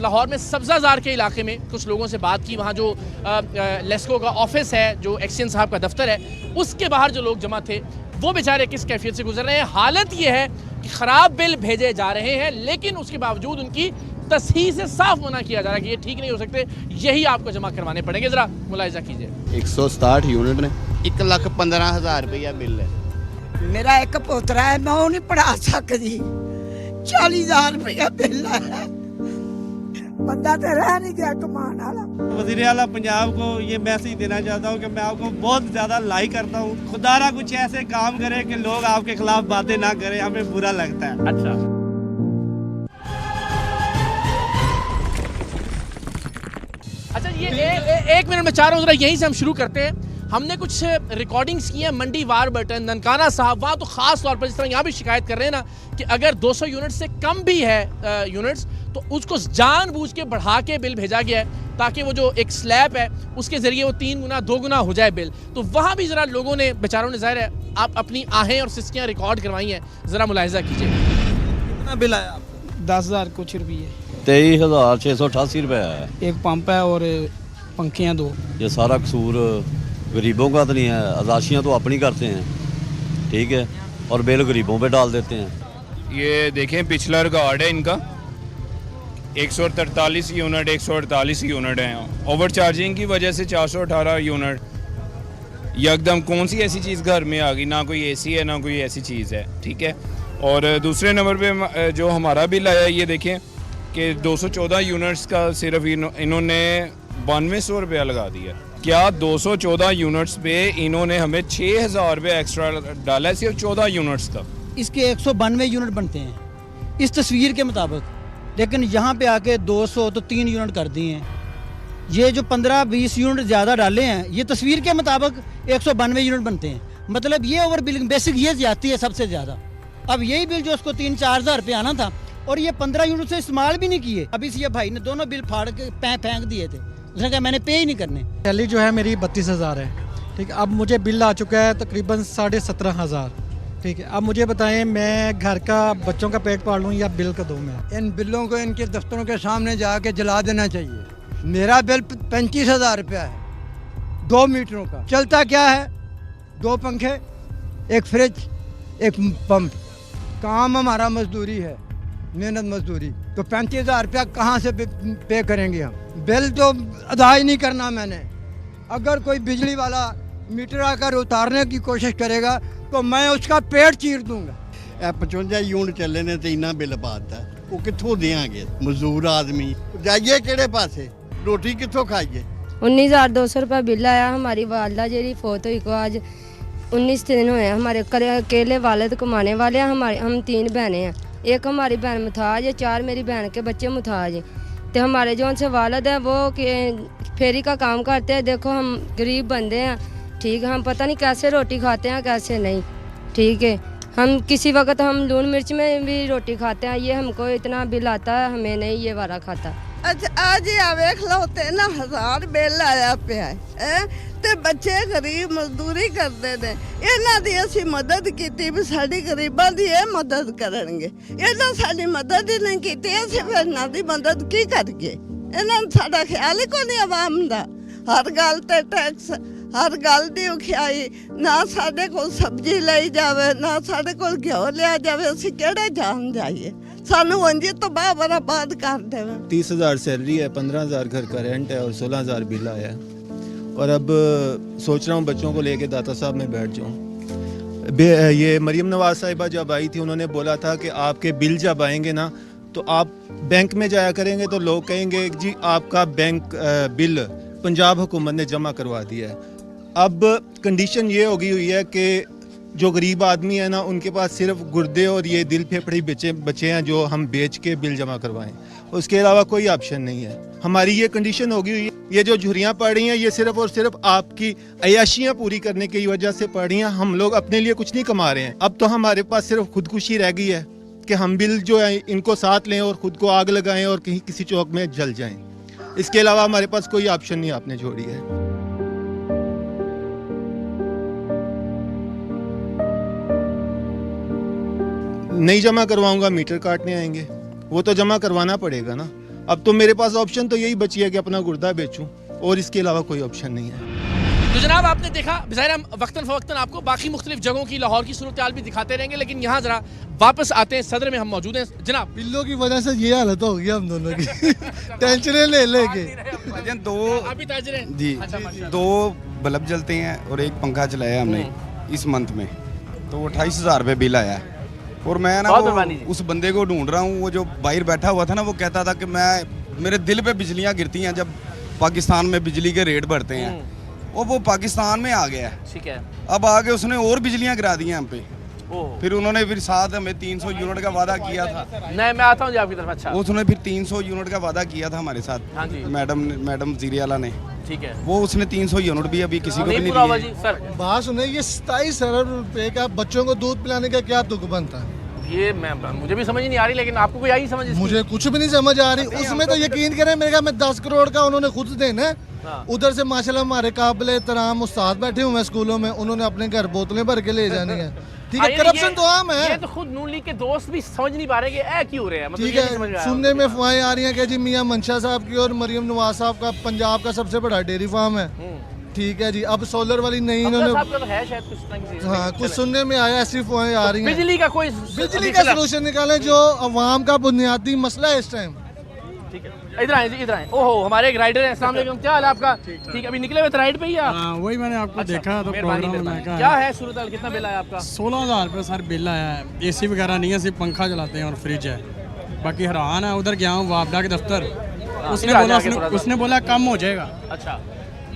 लाहौर में सब्ज़ाज़ार के इलाके में कुछ लोगों से बात की। वहाँ जो लेस्को का ऑफिस है, जो एक्सचेंज साहब का दफ्तर है, उसके बाहर जो लोग जमा थे वो बेचारे किस कैफियत से गुजर रहे हैं। हालत ये है कि ख़राब बिल भेजे जा रहे हैं, लेकिन उसके बावजूद उनकी तस्हीह से साफ मना किया जा रहा है कि ये ठीक नहीं हो सकते, यही आपको जमा करवाने पड़ेंगे। ज़रा मुलाहिजा कीजिए। 167 यूनिट ने 1,15,000 रुपया बिल है। मेरा एक पोतरा है, मैं वो नहीं पढ़ा सकती। 40,000 रुपया बिल है, बंदा तो रह नहीं गया कमान वाला। वज़ीर आला पंजाब को ये मैसेज देना चाहता हूँ कि मैं आपको बहुत ज़्यादा लाइक करता हूँ। खुदारा कुछ ऐसे काम करे कि लोग आपके खिलाफ बातें ना करें, हमें बुरा लगता है। अच्छा, अच्छा, ये एक मिनट में चाह रहा हूँ, जरा यहीं से हम शुरू करते हैं। हमने कुछ रिकॉर्डिंग्स की हैं मंडी वारबर्टन, ननकाना साहब, वहाँ तो ख़ास तौर पर जिस तरह यहाँ भी शिकायत कर रहे हैं ना कि अगर 200 यूनिट से कम भी है यूनिट्स, तो उसको जानबूझ के बढ़ा के बिल भेजा गया है ताकि वो जो एक स्लैब है उसके ज़रिए वो 3 गुना 2 गुना हो जाए बिल। तो वहाँ भी ज़रा लोगों ने, बेचारों ने, ज़ाहिर है आप अपनी आहें और सिस्कियाँ रिकॉर्ड करवाई हैं, ज़रा मुलाहिजा कीजिए। कितना बिल आया आपको? 10,000 कुछ रुपये। 23,688 रुपये है। एक पंप है और पंखियाँ 2। ये सारा कसूर गरीबों का तो नहीं है, आजाशियाँ तो अपनी करते हैं, ठीक है, और बिल गरीबों पे डाल देते हैं। ये देखें पिछला रिकॉर्ड है इनका, 143 यूनिट 148 यूनिट हैं। ओवर चार्जिंग की वजह से 418 यूनिट। यकदम कौन सी ऐसी चीज़ घर में आ गई, ना कोई एसी है ना कोई ऐसी चीज़ है, ठीक है। और दूसरे नंबर पे जो हमारा बिल आया, ये देखें कि 214 यूनिट्स का सिर्फ इन्होंने 9200 रुपया लगा दिया। क्या 214 यूनिट्स पे इन्होंने हमें 6,000 रुपये एक्स्ट्रा डाला है सिर्फ 14 यूनिट्स का। इसके 192 यूनिट बनते हैं इस तस्वीर के मुताबिक, लेकिन यहाँ पे आके 200 तो 3 यूनिट कर दिए हैं। ये जो 15-20 यूनिट ज़्यादा डाले हैं, ये तस्वीर के मुताबिक 192 यूनिट बनते हैं। मतलब ये ओवर बिलिंग बेसिक ये जाती है सबसे ज़्यादा। अब यही बिल जो उसको 3-4 हज़ार रुपये आना था, और ये 15 यूनिट से इस्तेमाल भी नहीं किए। अभी से ये भाई ने दोनों बिल फाड़ के फेंक दिए थे, उसने कहा मैंने पे ही नहीं करने। सैलरी जो है मेरी 32,000 है, ठीक है। अब मुझे बिल आ चुका है तकरीबन 17,500, ठीक है। अब मुझे बताएं, मैं घर का बच्चों का पेट पाल लूँ या बिल का दूँ मैं? इन बिलों को इनके दफ्तरों के सामने जाके जला देना चाहिए। मेरा बिल 35,000 रुपया है 2 मीटरों का। चलता क्या है, 2 पंखे, एक फ्रिज, एक पंप। काम हमारा मजदूरी है, मेहनत मजदूरी। तो 35,000 रुपया कहाँ से पे करेंगे हम? बिल तो अदा ही नहीं करना मैंने। अगर कोई बिजली वाला मीटर आकर उतारने की कोशिश करेगा तो मैं उसका पेट चीर दूंगा। 55 यूनिट ਚੱਲੇ ਨੇ ਤੇ ਇੰਨਾ ਬਿੱਲ ਪਾਤਾ, ਉਹ ਕਿੱਥੋਂ ਦੇਾਂਗੇ ਮਜ਼ਦੂਰ ਆਦਮੀ? ਜਾਈਏ ਕਿਹੜੇ ਪਾਸੇ, ਰੋਟੀ ਕਿੱਥੋਂ ਖਾਈਏ? 19,200 रुपया बिल आया। हमारी वालदा जी फोत हुई को आज 19 दिन हुए। हमारे अकेले वालिद कमाने वाले हैं। हम 3 बहनें हैं, एक हमारी बहन मुथाज है, 4 मेरी बहन के बच्चे मुथाज हैं। तो हमारे जो उनसे वालिद है वो फेरी का काम करते हैं। देखो हम गरीब बंदे हैं, ठीक है, हम पता नहीं कैसे रोटी खाते हैं कैसे नहीं, ठीक है। हम किसी वक्त हम लून मिर्च में भी रोटी खाते हैं, ये हमको इतना बिल आता है, हमें नहीं ये वाला खाता। अच्छा आज ही वेख लो 3,000 बिल आया पिया है ते बच्चे गरीब मजदूरी करते ने। इन्हां दी असीं मदद कीती भी साडी गरीबां दी ये मदद करनगे, इन्हां साडी मदद ही नहीं कीती, असीं फिर इन्हां दी मदद की करगे? ਇਹਨਾਂ ਨੂੰ ਸਾਡਾ ਖਿਆਲ ਹੀ ਕੋਈ ਨਹੀਂ ਆਵਾਮ ਦਾ। ਹਰ ਗੱਲ ਤੇ ਟੈਕਸ, ਹਰ ਗੱਲ ਦੀ ਔਖਿਆਈ। ਨਾ ਸਾਡੇ ਕੋਲ ਸਬਜ਼ੀ ਲਈ ਜਾਵੇ, ਨਾ ਸਾਡੇ ਕੋਲ ਘਿਓ ਲਿਆ ਜਾਵੇ, ਅਸੀਂ ਕਿਹੜੇ ਜਾਣ ਜਾਈਏ। ਸਾਨੂੰ ਉਂਝ ਤਬਾਹ ਬਰਬਾਦ कर देवे। 30,000 सैलरी है, 15,000 घर का रेंट है और 16,000 बिल आया है। और अब सोच रहा हूँ बच्चों को लेके दाता साहब में बैठ जाऊँ। ये मरियम नवाज साहिबा जब आई थी, उन्होंने बोला था कि आपके बिल जब आएंगे ना तो आप बैंक में जाया करेंगे तो लोग कहेंगे जी आपका बैंक बिल पंजाब हुकूमत ने जमा करवा दिया है। अब कंडीशन ये हो गई हुई है कि जो गरीब आदमी है ना, उनके पास सिर्फ गुर्दे और ये दिल फेफड़े बचे हैं जो हम बेच के बिल जमा करवाएं, उसके अलावा कोई ऑप्शन नहीं है। हमारी ये कंडीशन हो गई हुई है। ये जो झुर्रियाँ पड़ रही हैं, ये सिर्फ और सिर्फ आपकी अयाशियाँ पूरी करने की वजह से पड़ रही हैं। हम लोग अपने लिए कुछ नहीं कमा रहे हैं। अब तो हमारे पास सिर्फ खुदकुशी रह गई है कि हम बिल जो है इनको साथ लें और ख़ुद को आग लगाएं और कहीं किसी चौक में जल जाएं। इसके अलावा हमारे पास कोई ऑप्शन नहीं आपने छोड़ी है। नहीं जमा करवाऊंगा, मीटर काटने आएंगे, वो तो जमा करवाना पड़ेगा ना। अब तो मेरे पास ऑप्शन तो यही बची है कि अपना गुर्दा बेचूं, और इसके अलावा कोई ऑप्शन नहीं है। तो जनाब आपने देखा, ज़ाहिर हम वक्तन फ़वक्तन आपको बाकी मुख्तलिफ जगहों की लाहौर की सूरत हाल भी दिखाते रहेंगे, लेकिन यहाँ ज़रा वापस आते हैं। सदर में हम मौजूद हैं जनाब। बिल्लों की वजह से ये हालत हो गई हम दोनों की। टेंशन ले लेके आप भी ताजिर हैं जी। अच्छा, 2 बल्ब जलते हैं और एक पंखा चलाया हमने इस मंथ में, तो 28,000 रुपये बिल आया है। और मैं ना उस बंदे को ढूंढ रहा हूँ, वो जो बाहर बैठा हुआ था ना, वो कहता था कि मेरे दिल पे बिजलियाँ गिरती हैं जब पाकिस्तान में बिजली के रेट बढ़ते हैं। और वो पाकिस्तान में आ गया है, ठीक है। अब आगे उसने और बिजलियाँ गिरा दी हैं हम पे। फिर उन्होंने फिर साथ हमें 300 यूनिट का वादा किया था। नहीं, मैं आता हूँ जी आपकी तरफ। अच्छा, उसने फिर 300 यूनिट का वादा किया था हमारे साथ। हाँ जी। मैडम वज़ीर आला ने, ठीक है। वो उसने 300 यूनिट भी अभी किसी को भी नहीं पूरा दिए। जी सर बात सुने, ये 27 अरब रुपए का बच्चों को दूध पिलाने का क्या तुक बनता है? ये मुझे भी समझ नहीं आ रही, लेकिन आपको कोई आई समझ? मुझे कुछ भी नहीं समझ आ रही। उसमें तो यकीन करें, मेरे मैं 10 करोड़ का उन्होंने खुद देना है। उधर से माशाल्लाह हमारे काबिल एहतराम उस्ताद बैठे हुए हैं स्कूलों में, उन्होंने अपने घर बोतलें भर के ले जानी है। ठीक है, करप्शन तो आम है। ये तो खुद नून लीग के दोस्त भी समझ नहीं पा रहे कि ऐ क्यों हो रहे हैं। मतलब ठीक है, सुनने में अफवाहें आ रही हैं कि जी मियां मंशा साहब की और मरियम नवाज साहब का पंजाब का सबसे बड़ा डेयरी फार्म है। ठीक है जी, अब सोलर वाली नहीं इन्होंने, तो है शायद कुछ हाँ कुछ सुनने में आया, ऐसी अफवाहें आ रही हैं। बिजली का कोई बिजली का सलूशन निकालें जो अवाम का बुनियादी मसला है इस टाइम। ठीक है, इधर आए जी, इधर आए। ओहो, हमारे एक राइडर हैं। अस्सलाम वालेकुम, क्या हाल है आपका? ठीक है, अभी निकले हुए थे राइड पे ही आप? वही मैंने आपको देखा तो क्या है सूरत हाल, कितना बिल आया आपका? 16,000 रुपये सर बिल आया है। AC वगैरह नहीं है, सिर्फ पंखा चलाते हैं और फ्रिज है, बाकी हैरान है। उधर गया हूँ वापडा के दफ्तर, उसने बोला कम हो जाएगा। अच्छा,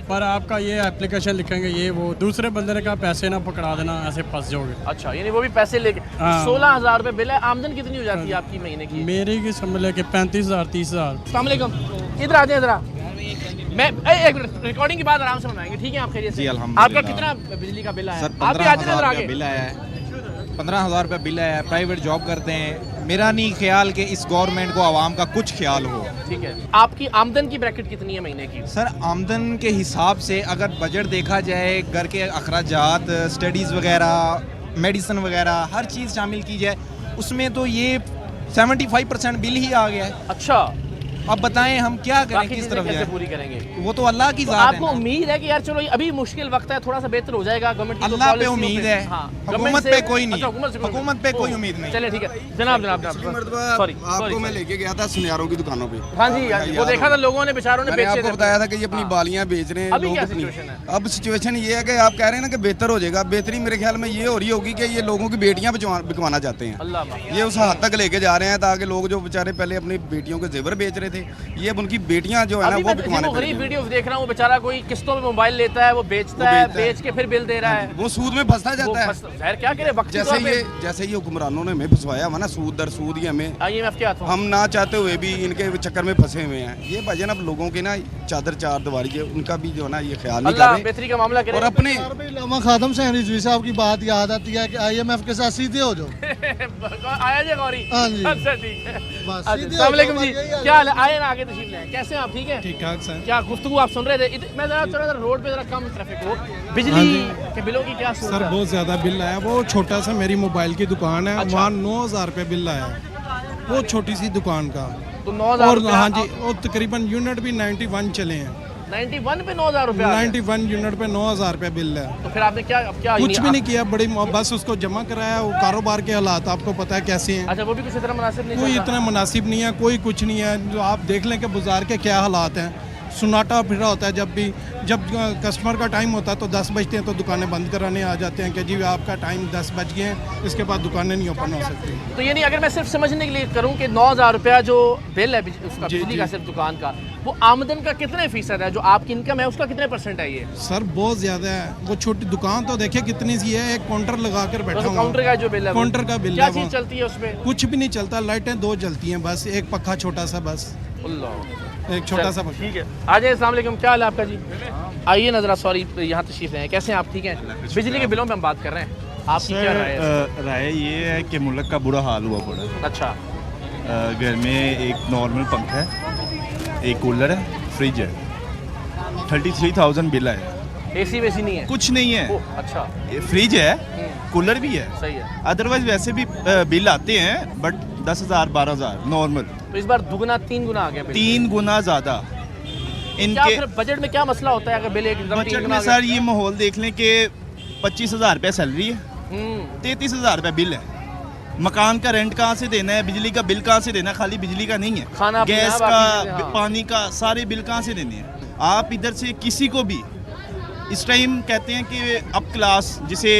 पर आपका ये एप्लीकेशन लिखेंगे ये वो, दूसरे बंदे ने कहा पैसे ना पकड़ा देना, ऐसे फंस जाओगे। अच्छा, यानी वो भी पैसे लेके 16,000 रुपये बिल है। आमदन कितनी हो जाती है आपकी महीने की? मेरी की समझ ले कि 35,000 30,000। अस्सलाम वालेकुम, इधर आ जाए जरा। मैं एक मिनट, रिकॉर्डिंग के बाद आराम से बनाएंगे, ठीक है? आप खैरियत से? आपका कितना बिजली का बिल आया? आप भी आ जाए जरा आगे। बिल आया है 15,000 रुपये बिल आया है। प्राइवेट जॉब करते हैं, मेरा नहीं ख्याल कि इस गवर्नमेंट को आवाम का कुछ ख्याल हो। ठीक है, आपकी आमदन की ब्रैकेट कितनी है महीने की? सर आमदन के हिसाब से अगर बजट देखा जाए, घर के अखराजात, स्टडीज़ वगैरह, मेडिसिन वगैरह, हर चीज़ शामिल की जाए, उसमें तो ये 75% बिल ही आ गया है। अच्छा, अब बताएं हम क्या करें, किस तरफ कैसे जाएं? पूरी करेंगे? वो तो अल्लाह की तो ज़ात है। आपको उम्मीद है कि यार चलो अभी मुश्किल वक्त है, थोड़ा सा बेहतर हो जाएगा गवर्नमेंट की? अल्लाह पे उम्मीद है, हुकूमत पे कोई नहीं। हुकूमत हुकूमत पे कोई उम्मीद नहीं। चलिए ठीक है जनाब, सॉरी आपको मैं लेके गया था सुनियारों की दुकानों पे। हाँ जी, वो देखा था लोगों ने, बेचारों ने बेचे थे। आपको बताया था कि ये अपनी बालियां बेच रहे हैं। अभी क्या सिचुएशन है? अब सिचुएशन ये है कि आप कह रहे हैं ना कि बेहतर हो जाएगा। बेहतरी मेरे ख्याल में ये हो रही होगी कि ये लोगों की बेटियां बिकवाना चाहते हैं। ये उस हद तक लेके जा रहे हैं ताकि लोग जो बेचारे पहले अपनी बेटियों के जेवर बेच रहे थे, ये अब उनकी बेटियां जो है ना वो बिकवाने पड़ रही हैं। वीडियो देख रहा हूँ, बेचारा कोई किस्तों में मोबाइल लेता है, वो बेचता है, बेच के फिर बिल दे रहा है, वो सूद में फंसता जाता है। खैर क्या करे, वक्त जैसे ये हुक्मरानों ने हमें फंसवाया हुआ ना, सूद दर सूद ही हमें, IMF के हाथों, हम ना चाहते हुए भी इनके चक्कर में फंसे हुए हैं। ये भजन अब लोगों के ना चादर चार दीवारी है, उनका भी जो है ना ये ख्याल नहीं कर रहे। बेहतरी का मामला करे। और अपने लामा खादम से रिजवी साहब की बात याद आती है कि IMF के साथ सीधे हो जाओ। आया जी गौरी? हाँ जी, अच्छा ठीक है। अस्सलाम अस्सलाम वालेकुम जी, क्या हाल है? आए ना आगे तशरीफ लाएं। कैसे हैं आप? ठीक है, ठीक ठाक सर। क्या गुफ्तगू आप सुन रहे थे? मैं जरा थोड़ा रोड पे जरा कम ट्रैफिक हो। बिजली के बिलों की क्या सूरत सर? बहुत ज़्यादा बिल आया। वो छोटा सा मेरी मोबाइल की दुकान है, वहाँ 9,000 रुपये बिल आया है। वो छोटी सी दुकान का। तो 9,000 और रुपया हाँ जी, और तकरीबन यूनिट भी 91 चले हैं। 91 पे 9,000 रुपया? 91 यूनिट पे 9,000 रुपया बिल है। तो फिर आपने क्या, अब क्या? कुछ भी नहीं किया, बड़ी बस उसको जमा कराया। वो कारोबार के हालात आपको पता है कैसे हैं। अच्छा, वो भी कुछ इतना मुनासिब नहीं कोई चलता? इतना मुनासिब नहीं है, कोई कुछ नहीं है। जो आप देख लें कि बाजार के क्या हालात हैं, सुनाटा फिरा होता है। जब कस्टमर का टाइम होता है तो 10 बजते हैं तो दुकानें बंद कराने आ जाते हैं कि जी आपका टाइम 10 बज गए हैं, इसके बाद दुकानें नहीं ओपन हो सकती। तो ये नहीं, अगर मैं सिर्फ समझने के लिए करूं कि 9,000 रुपया जो बिल है उसका बिजली का, सिर्फ दुकान का, वो आमदन का कितने फीसद है? जो आपकी इनकम है उसका कितने परसेंट है ये? सर बहुत ज़्यादा है। वो छोटी दुकान तो देखिए कितनी सी है, एक काउंटर लगा कर बैठा हूं। काउंटर का जो बिल है, काउंटर का बिल क्या है, चीज़ चलती है उसमें? कुछ भी नहीं चलता। लाइटें 2 जलती हैं बस, एक पक्खा छोटा सा बस, एक छोटा सा पक्खा। ठीक है, आ जाइए। अस्सलाम वालेकुम, क्या हाल है आपका जी? आइए नजरा, सॉरी यहाँ तशीफ हैं। कैसे हैं आप? ठीक हैं? बिजली के बिलों पे हम बात कर रहे हैं, आपकी क्या राय है? राय ये है कि मुल्क का बुरा हाल हुआ पड़ा। अच्छा। घर में एक नॉर्मल पंखा है, एक कूलर है, फ्रिज है, 33,000 बिल है। एसी वैसी नहीं है? कुछ नहीं है। अच्छा। फ्रिज है, कूलर भी है, सही है। अदरवाइज वैसे भी बिल आते हैं, बट 10,000 12,000 नॉर्मल। तो इस बार दुगना 3 गुना आ गया बिल। 3 गुना ज़्यादा। क्या फिर बजट में क्या मसला होता है अगर बिल एकदम 3 बजट गुना में सर ये माहौल देख लें कि 25,000 रुपया सैलरी है, 33,000 रुपया बिल है। मकान का रेंट कहाँ से देना है, बिजली का बिल कहाँ से देना है? खाली बिजली का नहीं है, खाना गैस का, पानी का, सारे बिल कहाँ से देने हैं? आप इधर से किसी को भी इस टाइम कहते हैं कि अप क्लास, जिसे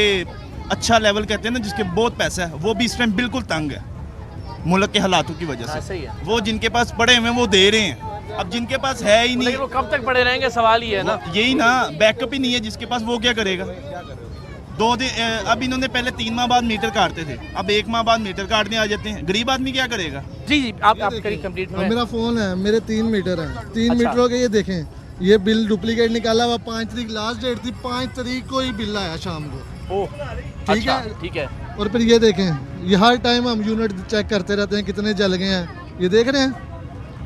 अच्छा लेवल कहते हैं ना, जिसके बहुत पैसा है, वो भी इस टाइम बिल्कुल तंग है मुल्क के हालातों की वजह से। वो जिनके पास पड़े हुए हैं वो दे रहे हैं, अब जिनके पास है ही नहीं, वो कब तक पड़े रहेंगे? सवाल ही है ना, यही ना, बैकअप ही नहीं है जिसके पास, वो क्या करेगा? 2 दिन, अब इन्होंने पहले 3 माह बाद मीटर काटते थे, अब 1 माह बाद मीटर काटने आ जाते हैं। गरीब आदमी क्या करेगा? जी जी, आप करिए कंप्लीट। मेरा फोन है, मेरे 3 मीटर है, 3 मीटरों के ये देखें, ये बिल डुप्लीकेट निकाला हुआ। 5 तारीख लास्ट डेट थी, 5 तारीख को ही बिल आया शाम को। ठीक है, ठीक है। और फिर ये देखें, ये हर टाइम हम यूनिट चेक करते रहते हैं कितने जल गए हैं, ये देख रहे हैं।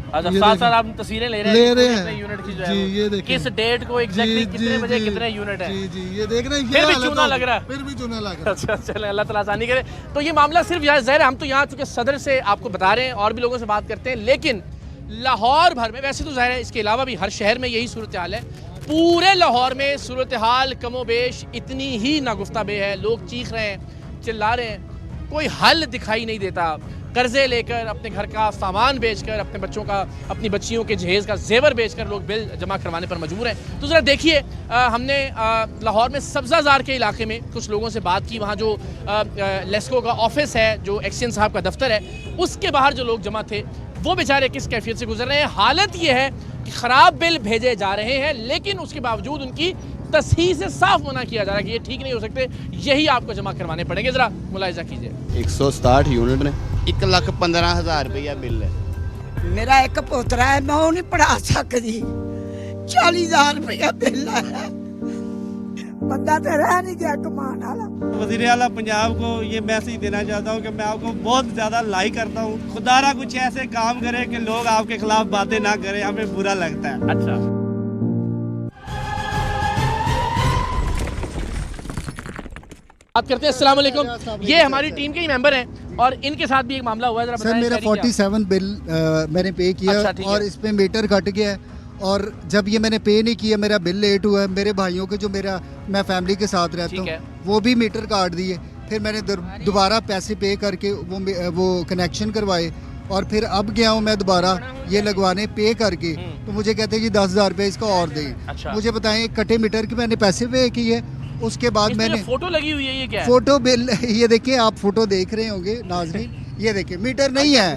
अच्छा, साथ-साथ आप तस्वीरें ले रहे हैं कितने यूनिट की जो है, जी ये देखिए, किस डेट को एग्जैक्टली कितने बजे कितने यूनिट है। जी जी ये देख रहे हैं, फिर भी चूना लग रहा है, फिर भी चूना लग रहा है। अच्छा, चलें, अल्लाह ताला आसानी करे। तो ये मामला सिर्फ यहाँ ज़ाहिर है, हम तो यहाँ चूँकि सदर से आपको बता रहे हैं और भी लोगों से बात करते हैं, लेकिन लाहौर भर में, वैसे तो ज़ाहिर है इसके अलावा भी हर शहर में यही सूरत हाल है। पूरे लाहौर में सूरत हाल कमोबेश इतनी ही नागुफ्ता बे है। लोग चीख रहे हैं, चिल्ला रहे हैं, कोई हल दिखाई नहीं देता। कर्जे लेकर, अपने घर का सामान बेचकर, अपने बच्चों का, अपनी बच्चियों के जहेज़ का जेवर बेचकर लोग बिल जमा करवाने पर मजबूर हैं। तो ज़रा देखिए, हमने लाहौर में सब्ज़ाज़ार के इलाके में कुछ लोगों से बात की। वहाँ जो लेस्को का ऑफिस है, जो एक्सचेंज साहब का दफ्तर है, उसके बाहर जो लोग जमा थे वो बेचारे किस कैफियत से गुजर रहे हैं। हालत ये है कि ख़राब बिल भेजे जा रहे हैं, लेकिन उसके बावजूद उनकी तस्हीह से साफ मना किया जा रहा है कि ये ठीक नहीं हो सकते, यही आपको जमा करवाने पड़ेंगे। ज़रा मुलाहिजा कीजिए। 167 यूनिट ने 1,15,000 रुपया बिल है। मेरा एक पोतरा है, मैं वो नहीं पढ़ा सकती, 40,000 रुपया बिल है, बंदा तो रह नहीं गया कमान वाला। वज़ीर आला पंजाब को ये मैसेज देना चाहता हूँ कि मैं आपको बहुत ज़्यादा लाइक करता हूँ। खुदारा कुछ ऐसे काम करे कि लोग आपके खिलाफ बातें ना करें, हमें बुरा लगता है। अच्छा, बात करते हैं। अस्सलाम वालेकुम, ये हमारी टीम के ही मेंबर हैं और इनके साथ भी एक मामला हुआ है। जरा सर मेरा 47 बिल मैंने पे किया। अच्छा, और इस पे मीटर कट गया है, और जब ये मैंने पे नहीं किया मेरा बिल लेट हुआ है। मेरे भाइयों के जो मैं फैमिली के साथ रहता हूँ, वो भी मीटर काट दिए। फिर मैंने दोबारा पैसे पे करके वो कनेक्शन करवाए, और फिर अब गया हूँ मैं दोबारा ये लगवाने पे करके, तो मुझे कहते हैं जी 10,000 रुपये इसका और दें। अच्छा। मुझे बताएं, कटे मीटर के मैंने पैसे पे किए, उसके बाद मैंने फोटो लगी हुई है, ये क्या है? फोटो बिल ये देखिए, आप फोटो देख रहे होंगे नाज़रीन, ये देखिए मीटर नहीं है,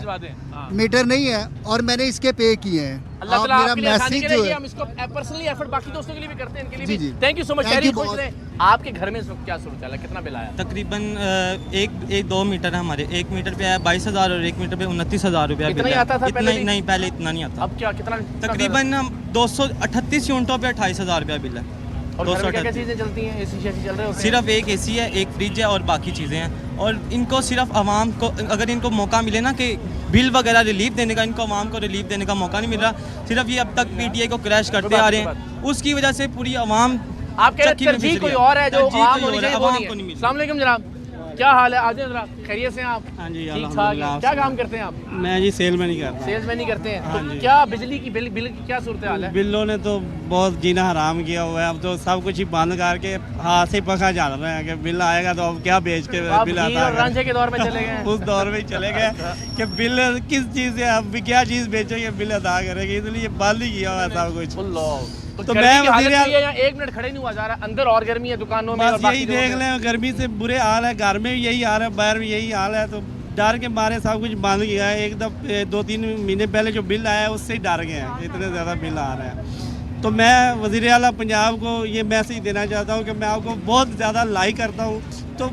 मीटर नहीं है, और मैंने इसके पे किए हैं। अल्लाह ताला मेरा आपके लिए आसानी मैसेज करे, जो ये है, हम इसको पर्सनली एफर्ट बाकी दोस्तों के लिए भी करते हैं, इनके लिए जी, भी जी। Thank you so much. Thank you पूछ रहे हैं आपके घर में इस वक्त क्या सूरत हाल है, कितना बिल आया? तकरीबन 2 मीटर है हमारे, 1 मीटर पे आया 22,000 और 1 मीटर पे 29,000 रुपया। इतना ही आता था पहले? नहीं, पहले इतना नहीं आता। अब क्या, कितना? तकरीबन 238 यूनिटों पे 28,000 रुपया बिल है। और घर में क्या-क्या चीजें चलती हैं? एसी चल रहे होते हैं? सिर्फ एक एसी है, एक फ्रिज है और बाकी चीज़ें हैं। और इनको सिर्फ आवाम को, अगर इनको मौका मिले ना कि बिल वगैरह रिलीफ देने का, इनको आवाम को रिलीफ देने का मौका नहीं मिल रहा। सिर्फ ये अब तक पीटीआई को क्रैश करते आ रहे हैं, उसकी वजह से पूरी आवाम आप कह रहे हैं तरजीह कोई और है जो आवाम होनी चाहिए, वो नहीं है। अस्सलाम वालेकुम जनाब, क्या हाल है? आज जरा खैरियत से हैं आप? हाँ जी, ठीक ठाक अल्हम्दुलिल्लाह। है। क्या काम करते हैं आप? मैं जी सेलमैन ही करता हूँ। सेल्समैन ही करते हैं। हाँ तो जी। क्या बिजली की बिल की क्या सूरत हाल है? बिल्लों ने तो बहुत जीना हराम किया हुआ है। अब तो सब कुछ ही बंद करके हाथ से पंखा चल रहे हैं कि बिल आएगा तो अब क्या बेच के आप बिल घी आता और रांझे के दौर में चले गए हैं। उस दौर में ही चले गए कि बिल किस चीज़ से अब भी क्या चीज़ बेचेंगे बिल अदा करेंगे, इसलिए बंद ही किया हुआ है सब कुछ। तो मैं यहाँ 1 मिनट खड़े नहीं हुआ जा रहा, अंदर और गर्मी है दुकानों में। बस यही देख लें, गर्मी से बुरे हाल है, घर में भी यही हाल है, बाहर भी यही हाल है। तो डर के मारे सब कुछ बंद किया है। एकदम 2-3 महीने पहले जो बिल आया है उससे ही डर गए हैं, इतने ज़्यादा बिल आ रहे हैं। तो मैं वज़ीर आला पंजाब को ये मैसेज देना चाहता हूँ कि मैं आपको बहुत ज़्यादा लाइक करता हूँ। तो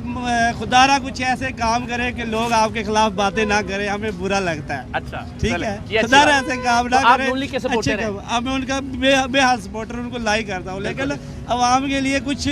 खुदारा कुछ ऐसे काम करे कि लोग आपके खिलाफ बातें ना करें, हमें बुरा लगता है। अच्छा, ठीक है, खुदारा ऐसे काम ना करे। अच्छे अब मैं उनका बेहाल सपोर्टर उनको लाइक करता हूँ, लेकिन आवाम के लिए कुछ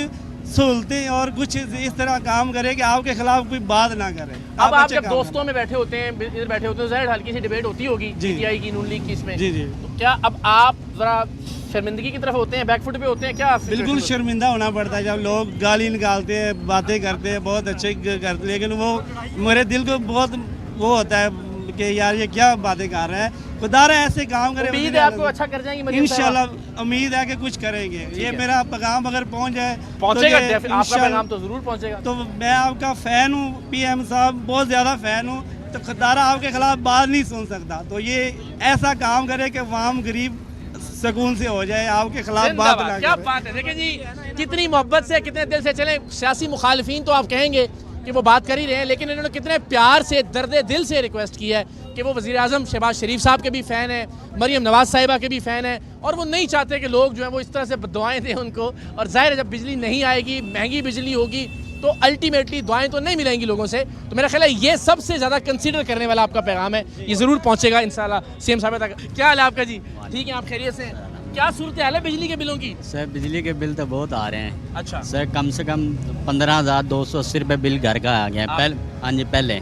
सहूलतें और कुछ इस तरह काम करे कि आपके खिलाफ कोई बात ना करे। अब आप जब दोस्तों में बैठे होते हैं, इधर बैठे होते हैं, ज़ाहिर हल्की सी डिबेट होती होगी पीटीआई की, नून लीग की, इसमें। जी जी। तो क्या अब आप जरा शर्मिंदगी की तरफ होते हैं, बैकफुट पे होते हैं क्या? बिल्कुल शर्मिंदा होना पड़ता है जब लोग गाली निकालते हैं, बातें करते हैं, बहुत अच्छे करते हैं, लेकिन वो मेरे दिल को बहुत वो होता है कि यार ये क्या बातें कर रहे हैं। खुदारा ऐसे काम करे, उम्मीद है आपको अच्छा कर जाएंगे। इंशाल्लाह उम्मीद है कि कुछ करेंगे। ये मेरा पैगाम अगर पहुंच जाए, पहुंचेगा, आपका पैगाम तो जरूर पहुंचेगा। तो मैं आपका फैन हूँ, पीएम साहब बहुत ज़्यादा फैन हूँ। तो खुदारा आपके खिलाफ बात नहीं सुन सकता, तो ये ऐसा काम करे कि वाम गरीब सुकून से हो जाए, आपके खिलाफ बात ना करे। क्या बात है, देखिए जी कितनी मोहब्बत से, कितने दिल से। चले सियासी मुखालिफिन तो आप कहेंगे कि वो बात कर ही रहे हैं, लेकिन इन्होंने कितने प्यार से, दर्द दिल से रिक्वेस्ट की है कि वो वज़ीर आज़म शहबाज शरीफ साहब के भी फ़ैन हैं, मरियम नवाज़ साहिबा के भी फ़ैन हैं, और वो नहीं चाहते कि लोग जो है वो इस तरह से दुआएं दें उनको। और ज़ाहिर है जब बिजली नहीं आएगी, महंगी बिजली होगी, तो अल्टीमेटली दुआएं तो नहीं मिलेंगी लोगों से। तो मेरा ख्याल है ये सबसे ज़्यादा कंसीडर करने वाला आपका पैगाम है, ये ज़रूर पहुँचेगा इंशाल्लाह सीएम साहब तक। क्या हाल है आपका जी? ठीक है, आप खैरियत से? क्या सूरत हाल है बिजली के बिलों की? सर बिजली के बिल तो बहुत आ रहे हैं। अच्छा सर, कम से कम 15,280 रुपये बिल घर का आ गया है। हाँ जी, पहले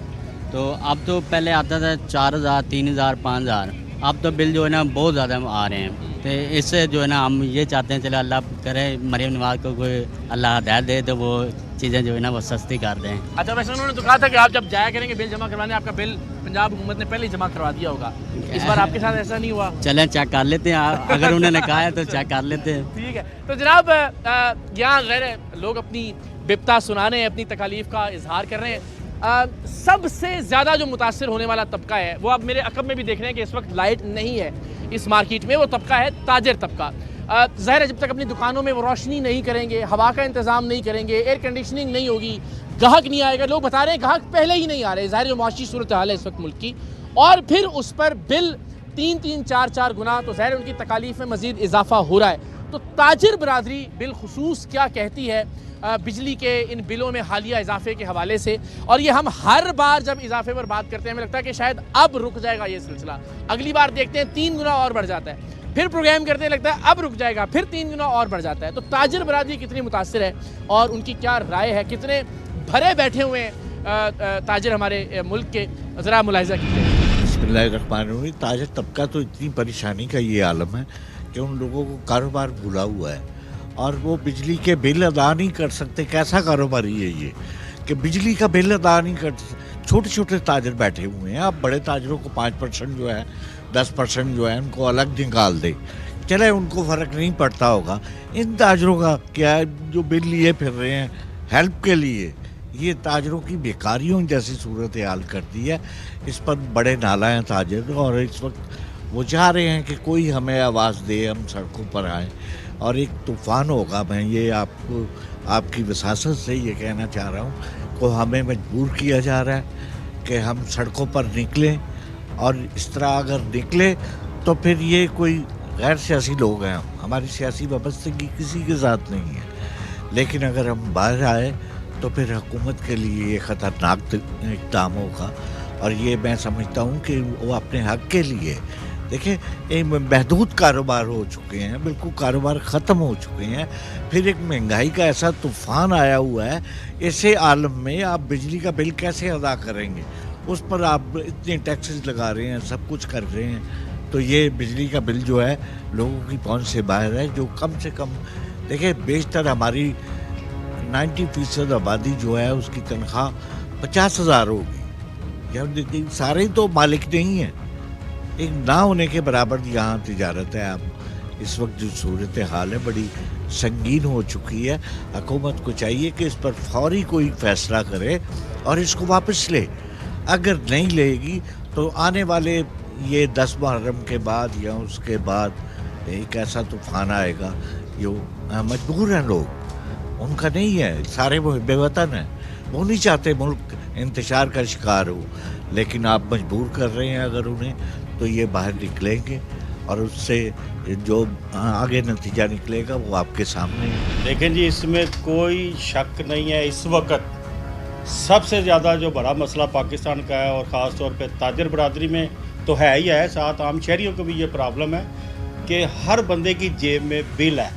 तो अब तो पहले आता था 4,000, 3,000, 5,000। अब तो बिल जो है ना बहुत ज़्यादा आ रहे हैं। तो इससे जो है ना हम ये चाहते हैं चलो अल्लाह करे मरियम नवाज को कोई अल्लाह हिदायत दे तो वो चीज़ें जो है ना वो सस्ती कर दें। अच्छा, वैसे उन्होंने तो कहा था कि आप जब जाया करेंगे बिल जमा करवाने, आपका बिल पंजाब हुकूमत ने पहले ही जमा करवा दिया होगा। इस बार आपके साथ ऐसा नहीं हुआ? चलें चेक कर लेते हैं, अगर उन्होंने कहा है तो चेक कर लेते हैं। ठीक है। तो जनाब यहाँ गैर लोग अपनी बिपता सुना रहे हैं, अपनी तकालीफ का इजहार कर रहे हैं। सबसे ज़्यादा जो मुतासर होने वाला तबका है वो आप मेरे अकब में भी देख रहे हैं कि इस वक्त लाइट नहीं है इस मार्केट में। वो तबका है ताजर तबका। ज़ाहिर है जब तक अपनी दुकानों में वो रोशनी नहीं करेंगे, हवा का इंतज़ाम नहीं करेंगे, एयर कंडीशनिंग नहीं होगी, गाहक नहीं आएगा। लोग बता रहे हैं गाहक पहले ही नहीं आ रहे, ज़ाहिर जो मुआशी सूरत हाल है इस वक्त मुल्क की, और फिर उस पर बिल 3-3, 4-4 गुना, तो ज़ाहिर उनकी तकालीफ में मज़ीद इजाफा हो रहा है। तो ताजिर बरादरी बिलखुसूस क्या कहती है बिजली के इन बिलों में हालिया इजाफे के हवाले से? और ये हम हर बार जब इजाफे पर बात करते हैं हमें लगता है कि शायद अब रुक जाएगा ये सिलसिला, अगली बार देखते हैं 3 गुना और बढ़ जाता है, फिर प्रोग्राम करते हैं लगता है अब रुक जाएगा, फिर 3 गुना और बढ़ जाता है। तो ताजिर बरादरी कितनी मुतासिर है और उनकी क्या राय है, कितने भरे बैठे हुए हैं ताजिर हमारे मुल्क के, ज़रा मुलाहिजा कीजिए। बिस्मिल्लाहिर्रहमानिर्रहीम। ताजिर तबका तो इतनी परेशानी का ये आलम है कि उन लोगों को कारोबार भूला हुआ है और वो बिजली के बिल अदा नहीं कर सकते। कैसा कारोबारी है ये कि बिजली का बिल अदा नहीं कर, छोटे छोटे ताजिर बैठे हुए हैं। आप बड़े ताजिरों को 5% जो है, 10% जो है उनको अलग निकाल दे, चले उनको फ़र्क नहीं पड़ता होगा। इन ताजिरों का क्या है जो बिल लिए फिर रहे हैं हेल्प के लिए, ये ताजिरों की बेकारियों जैसी सूरत हाल कर दी है। इस पर बड़े नाला हैं ताजिर और इस वक्त वो चाह रहे हैं कि कोई हमें आवाज़ दे, हम सड़कों पर आएँ और एक तूफ़ान होगा। मैं ये आपको आपकी वसासत से ये कहना चाह रहा हूँ को हमें मजबूर किया जा रहा है कि हम सड़कों पर निकलें, और इस तरह अगर निकले तो फिर ये कोई गैर सियासी लोग हैं, हमारी सियासी वाबस्तगी किसी के साथ नहीं है, लेकिन अगर हम बाहर आए तो फिर हुकूमत के लिए ये ख़तरनाक इक़दाम होगा। और ये मैं समझता हूँ कि वो अपने हक़ के लिए, देखिए एक महदूद कारोबार हो चुके हैं, बिल्कुल कारोबार ख़त्म हो चुके हैं, फिर एक महंगाई का ऐसा तूफ़ान आया हुआ है, ऐसे आलम में आप बिजली का बिल कैसे अदा करेंगे? उस पर आप इतने टैक्सेस लगा रहे हैं, सब कुछ कर रहे हैं, तो ये बिजली का बिल जो है लोगों की पहुंच से बाहर है। जो कम से कम देखिए बेशतर हमारी 90% आबादी जो है उसकी तनख्वाह 50,000 होगी। या सारे तो मालिक नहीं है, एक ना होने के बराबर यहाँ तिजारत है। आप इस वक्त जो सूरत हाल है बड़ी संगीन हो चुकी है। हुकूमत को चाहिए कि इस पर फौरी कोई फैसला करे और इसको वापस ले। अगर नहीं लेगी तो आने वाले ये 10 मुहर्रम के बाद या उसके बाद एक ऐसा तूफान आएगा जो मजबूर हैं लोग, उनका नहीं है, सारे वो बेवतन हैं, वो नहीं चाहते मुल्क इंतशार का शिकार हो, लेकिन आप मजबूर कर रहे हैं अगर उन्हें, तो ये बाहर निकलेंगे और उससे जो आगे नतीजा निकलेगा वो आपके सामने है। देखें जी, इसमें कोई शक नहीं है, इस वक्त सबसे ज़्यादा जो बड़ा मसला पाकिस्तान का है और ख़ास तौर पे ताजर बरादरी में तो है ही है, साथ आम शहरियों को भी ये प्रॉब्लम है कि हर बंदे की जेब में बिल है।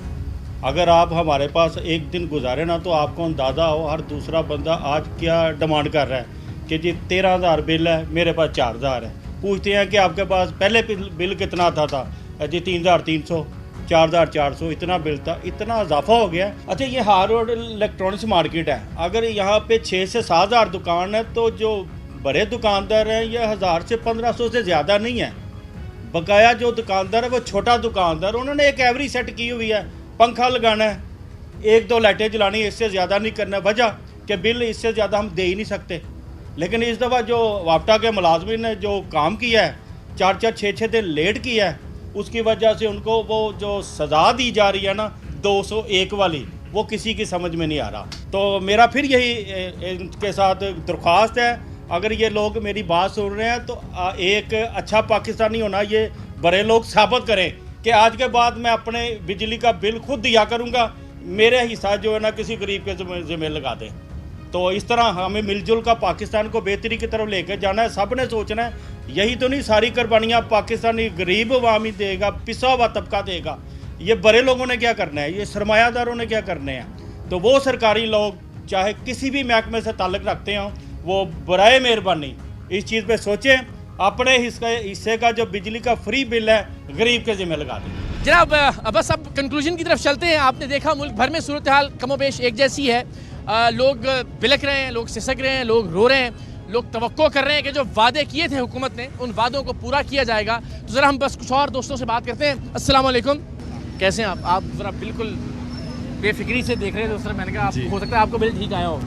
अगर आप हमारे पास एक दिन गुजारे ना तो आपको अंदाज़ा हो हर दूसरा बंदा आज क्या डिमांड कर रहा है कि जी 13,000 बिल है, मेरे पास 4,000 है। पूछते हैं कि आपके पास पहले बिल कितना था जी 3,300, 4,400 इतना बिल था, इतना इजाफा हो गया। अच्छा, ये हार रोड इलेक्ट्रॉनिक्स मार्केट है, अगर यहाँ पे 6 से 7,000 दुकान है तो जो बड़े दुकानदार हैं ये 1,000 से 1,500 से ज़्यादा नहीं है। बकाया जो दुकानदार है वो छोटा दुकानदार, उन्होंने एक एवरेज सेट की हुई है, पंखा लगाना है, 1-2 लाइटें जलानी है, इससे ज़्यादा नहीं करना, वजह कि बिल इससे ज़्यादा हम दे ही नहीं सकते। लेकिन इस दफ़ा जो वापटा के मुलाजमिन ने जो काम किया है, 4-4, 6-6 दिन लेट किया है, उसकी वजह से उनको वो जो सज़ा दी जा रही है ना 201 वाली, वो किसी की समझ में नहीं आ रहा। तो मेरा फिर यही इनके साथ दरख्वास्त है, अगर ये लोग मेरी बात सुन रहे हैं तो एक अच्छा पाकिस्तानी होना ये बड़े लोग साबित करें कि आज के बाद मैं अपने बिजली का बिल खुद दिया करूँगा, मेरे हिस्सा जो है ना किसी गरीब के ज़िम्मे लगा दें। तो इस तरह हमें मिलजुल का पाकिस्तान को बेहतरी की तरफ लेकर जाना है, सब ने सोचना है। यही तो नहीं सारी कुर्बानियाँ पाकिस्तानी गरीब अवामी देगा, पिसा हुआ तबका देगा, ये बड़े लोगों ने क्या करना है, ये सरमायादारों ने क्या करने हैं। तो वो सरकारी लोग चाहे किसी भी महकमे से ताल्लुक़ रखते हों, वो बराए मेहरबानी इस चीज़ पे सोचें, अपने हिस्से का जो बिजली का फ्री बिल है गरीब के ज़िम्मे लगा दें। जनाब, बस अब कंक्लूजन की तरफ चलते हैं। आपने देखा मुल्क भर में सूरत हाल कमोबेश एक जैसी है, लोग बिलक रहे हैं, लोग सिसक रहे हैं, लोग रो रहे हैं, लोग तवक्को कर रहे हैं कि जो वादे किए थे हुकूमत ने उन वादों को पूरा किया जाएगा। तो ज़रा हम बस कुछ और दोस्तों से बात करते हैं। अस्सलाम वालेकुम, कैसे हैं आप ज़रा बिल्कुल बेफिक्री से देख रहे थे, उस तरह मैंने कहा हो सकता है आपको बिल ठीक आया हो।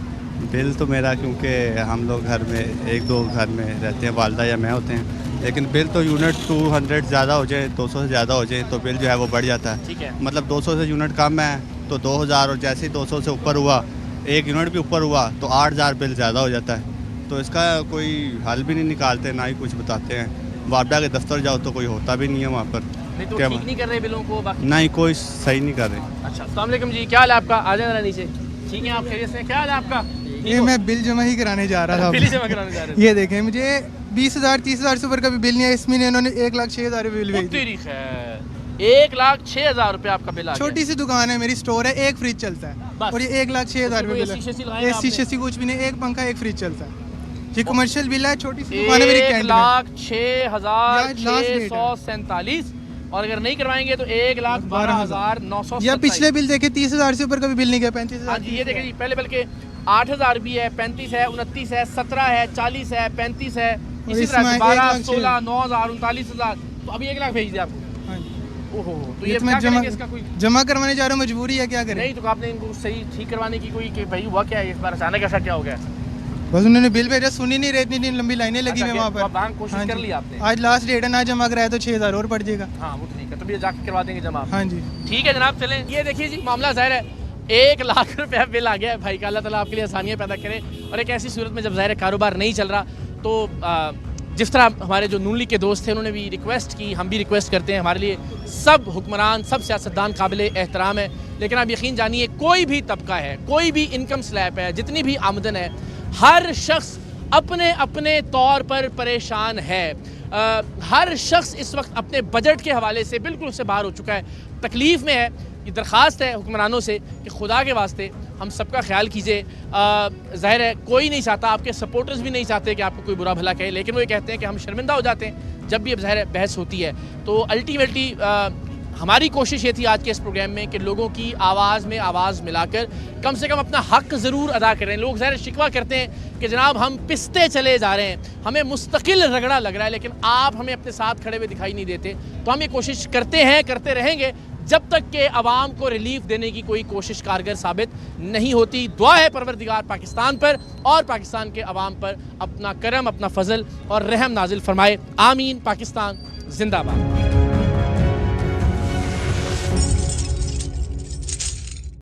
बिल तो मेरा, क्योंकि हम लोग घर में 1-2 घर में रहते हैं, वालदा या मैं होते हैं, लेकिन बिल तो यूनिट 200 ज़्यादा हो जाए, 200 से ज़्यादा हो जाए तो बिल जो है वो बढ़ जाता है। ठीक है, मतलब 200 से यूनिट कम है तो 2,000, और जैसे ही 200 से ऊपर हुआ, 1 यूनिट भी ऊपर हुआ तो 8,000 बिल ज़्यादा हो जाता है। तो इसका कोई हल भी नहीं निकालते, ना ही कुछ बताते हैं। वापडा के दफ्तर जाओ तो कोई होता भी नहीं है वहाँ पर। नहीं तो ठीक नहीं कर रहे बिलों को, बाकी नहीं कोई सही नहीं कर रहे। अच्छा, अस्सलाम वालेकुम जी, क्या हाल है आपका? आ जाए नीचे। ठीक है, आप खैरियत से? क्या हाल है आपका? ये मैं बिल जमा ही कराने जा रहा था। बिल जमा कराने जा रहे थे? ये देखें, मुझे 20,000 30,000 से ऊपर का भी बिल नहीं है, इस महीने इन्होंने 1,06,000 बिल भेज दिया। 1,06,000 रुपये आपका बिल आ गया। छोटी सी दुकान है मेरी, स्टोर है, एक फ्रिज चलता है और ये 1,06,000 बिल है। एसी शेसी कुछ भी नहीं, एक पंखा, एक फ्रिज चलता है। ये कमर्शियल बिल है, छोटी सी दुकान है मेरी कैंटीन। 1,06,647 और अगर नहीं करवाएंगे तो 1,12,900। या पिछले बिल देखे 30,000 से ऊपर का भी बिल नहीं गया, 35,000। ये देखें जी, पहले बल्कि 8,000 भी है, 35 है, 29 है, 17 है, 40 है, 35 है, इसी तरह 12, 16, 9,000, 39,000। तो अभी 1 लाख भेज दिया आपको। ओहो, तो ये क्या करेंगे इसका? कोई जमा करवाने जा रहा हूँ, मजबूरी है, क्या करें? नहीं तो आपने इनको सही ठीक करवाने की कोई कि भाई हुआ क्या है इस बार, अचानक ऐसा क्या हो गया? बस उन्होंने बिल भेजा, सुन ही नहीं रहे, इतनी लंबी लाइनें लगी हुई वहाँ पर। कोशिश कर ली आपने? आज लास्ट डेट है, ना जमा कराया तो 6,000 और पड़ जाएगा। हाँ वो ठीक है, तो भी जाके करवा देंगे जमा। हाँ जी ठीक है जनाब, चलें। ये देखिए जी, मामला ज़ाहिर है 1 लाख रुपया बिल आ गया है भाई का। अल्लाह ताला आपके लिए आसानियाँ पैदा करे। और एक ऐसी सूरत में जब ज़ाहिर कारोबार नहीं चल रहा तो जिस तरह हमारे जो नून लीग के दोस्त थे उन्होंने भी रिक्वेस्ट की, हम भी रिक्वेस्ट करते हैं, हमारे लिए सब हुक्मरान, सब सियासतदान काबिल एहतराम है, लेकिन आप यकीन जानिए कोई भी तबका है, कोई भी इनकम स्लैब है, जितनी भी आमदन है, हर शख्स अपने अपने तौर पर परेशान है। हर शख्स इस वक्त अपने बजट के हवाले से बिल्कुल उससे बाहर हो चुका है, तकलीफ़ में है। ये दरख्वास्त है हुक्मरानों से कि खुदा के वास्ते हम सबका ख्याल कीजिए। ज़ाहिर है कोई नहीं चाहता, आपके सपोर्टर्स भी नहीं चाहते कि आपको कोई बुरा भला कहे, लेकिन वो ये कहते हैं कि हम शर्मिंदा हो जाते हैं जब भी अब ज़ाहिर बहस होती है। तो अल्टीमेटली हमारी कोशिश ये थी आज के इस प्रोग्राम में कि लोगों की आवाज़ में आवाज़ मिलाकर कम से कम अपना हक ज़रूर अदा करें। लोग ज़ाहिर शिकवा करते हैं कि जनाब हम पिसते चले जा रहे हैं, हमें मुस्तकिल रगड़ा लग रहा है, लेकिन आप हमें अपने साथ खड़े हुए दिखाई नहीं देते। तो हम ये कोशिश करते हैं, करते रहेंगे जब तक कि आवाम को रिलीफ देने की कोई कोशिश कारगर साबित नहीं होती। दुआ है परवरदिगार पाकिस्तान पर और पाकिस्तान के अवाम पर अपना करम, अपना फजल और रहम नाजिल फरमाए। आमीन। पाकिस्तान जिंदाबाद।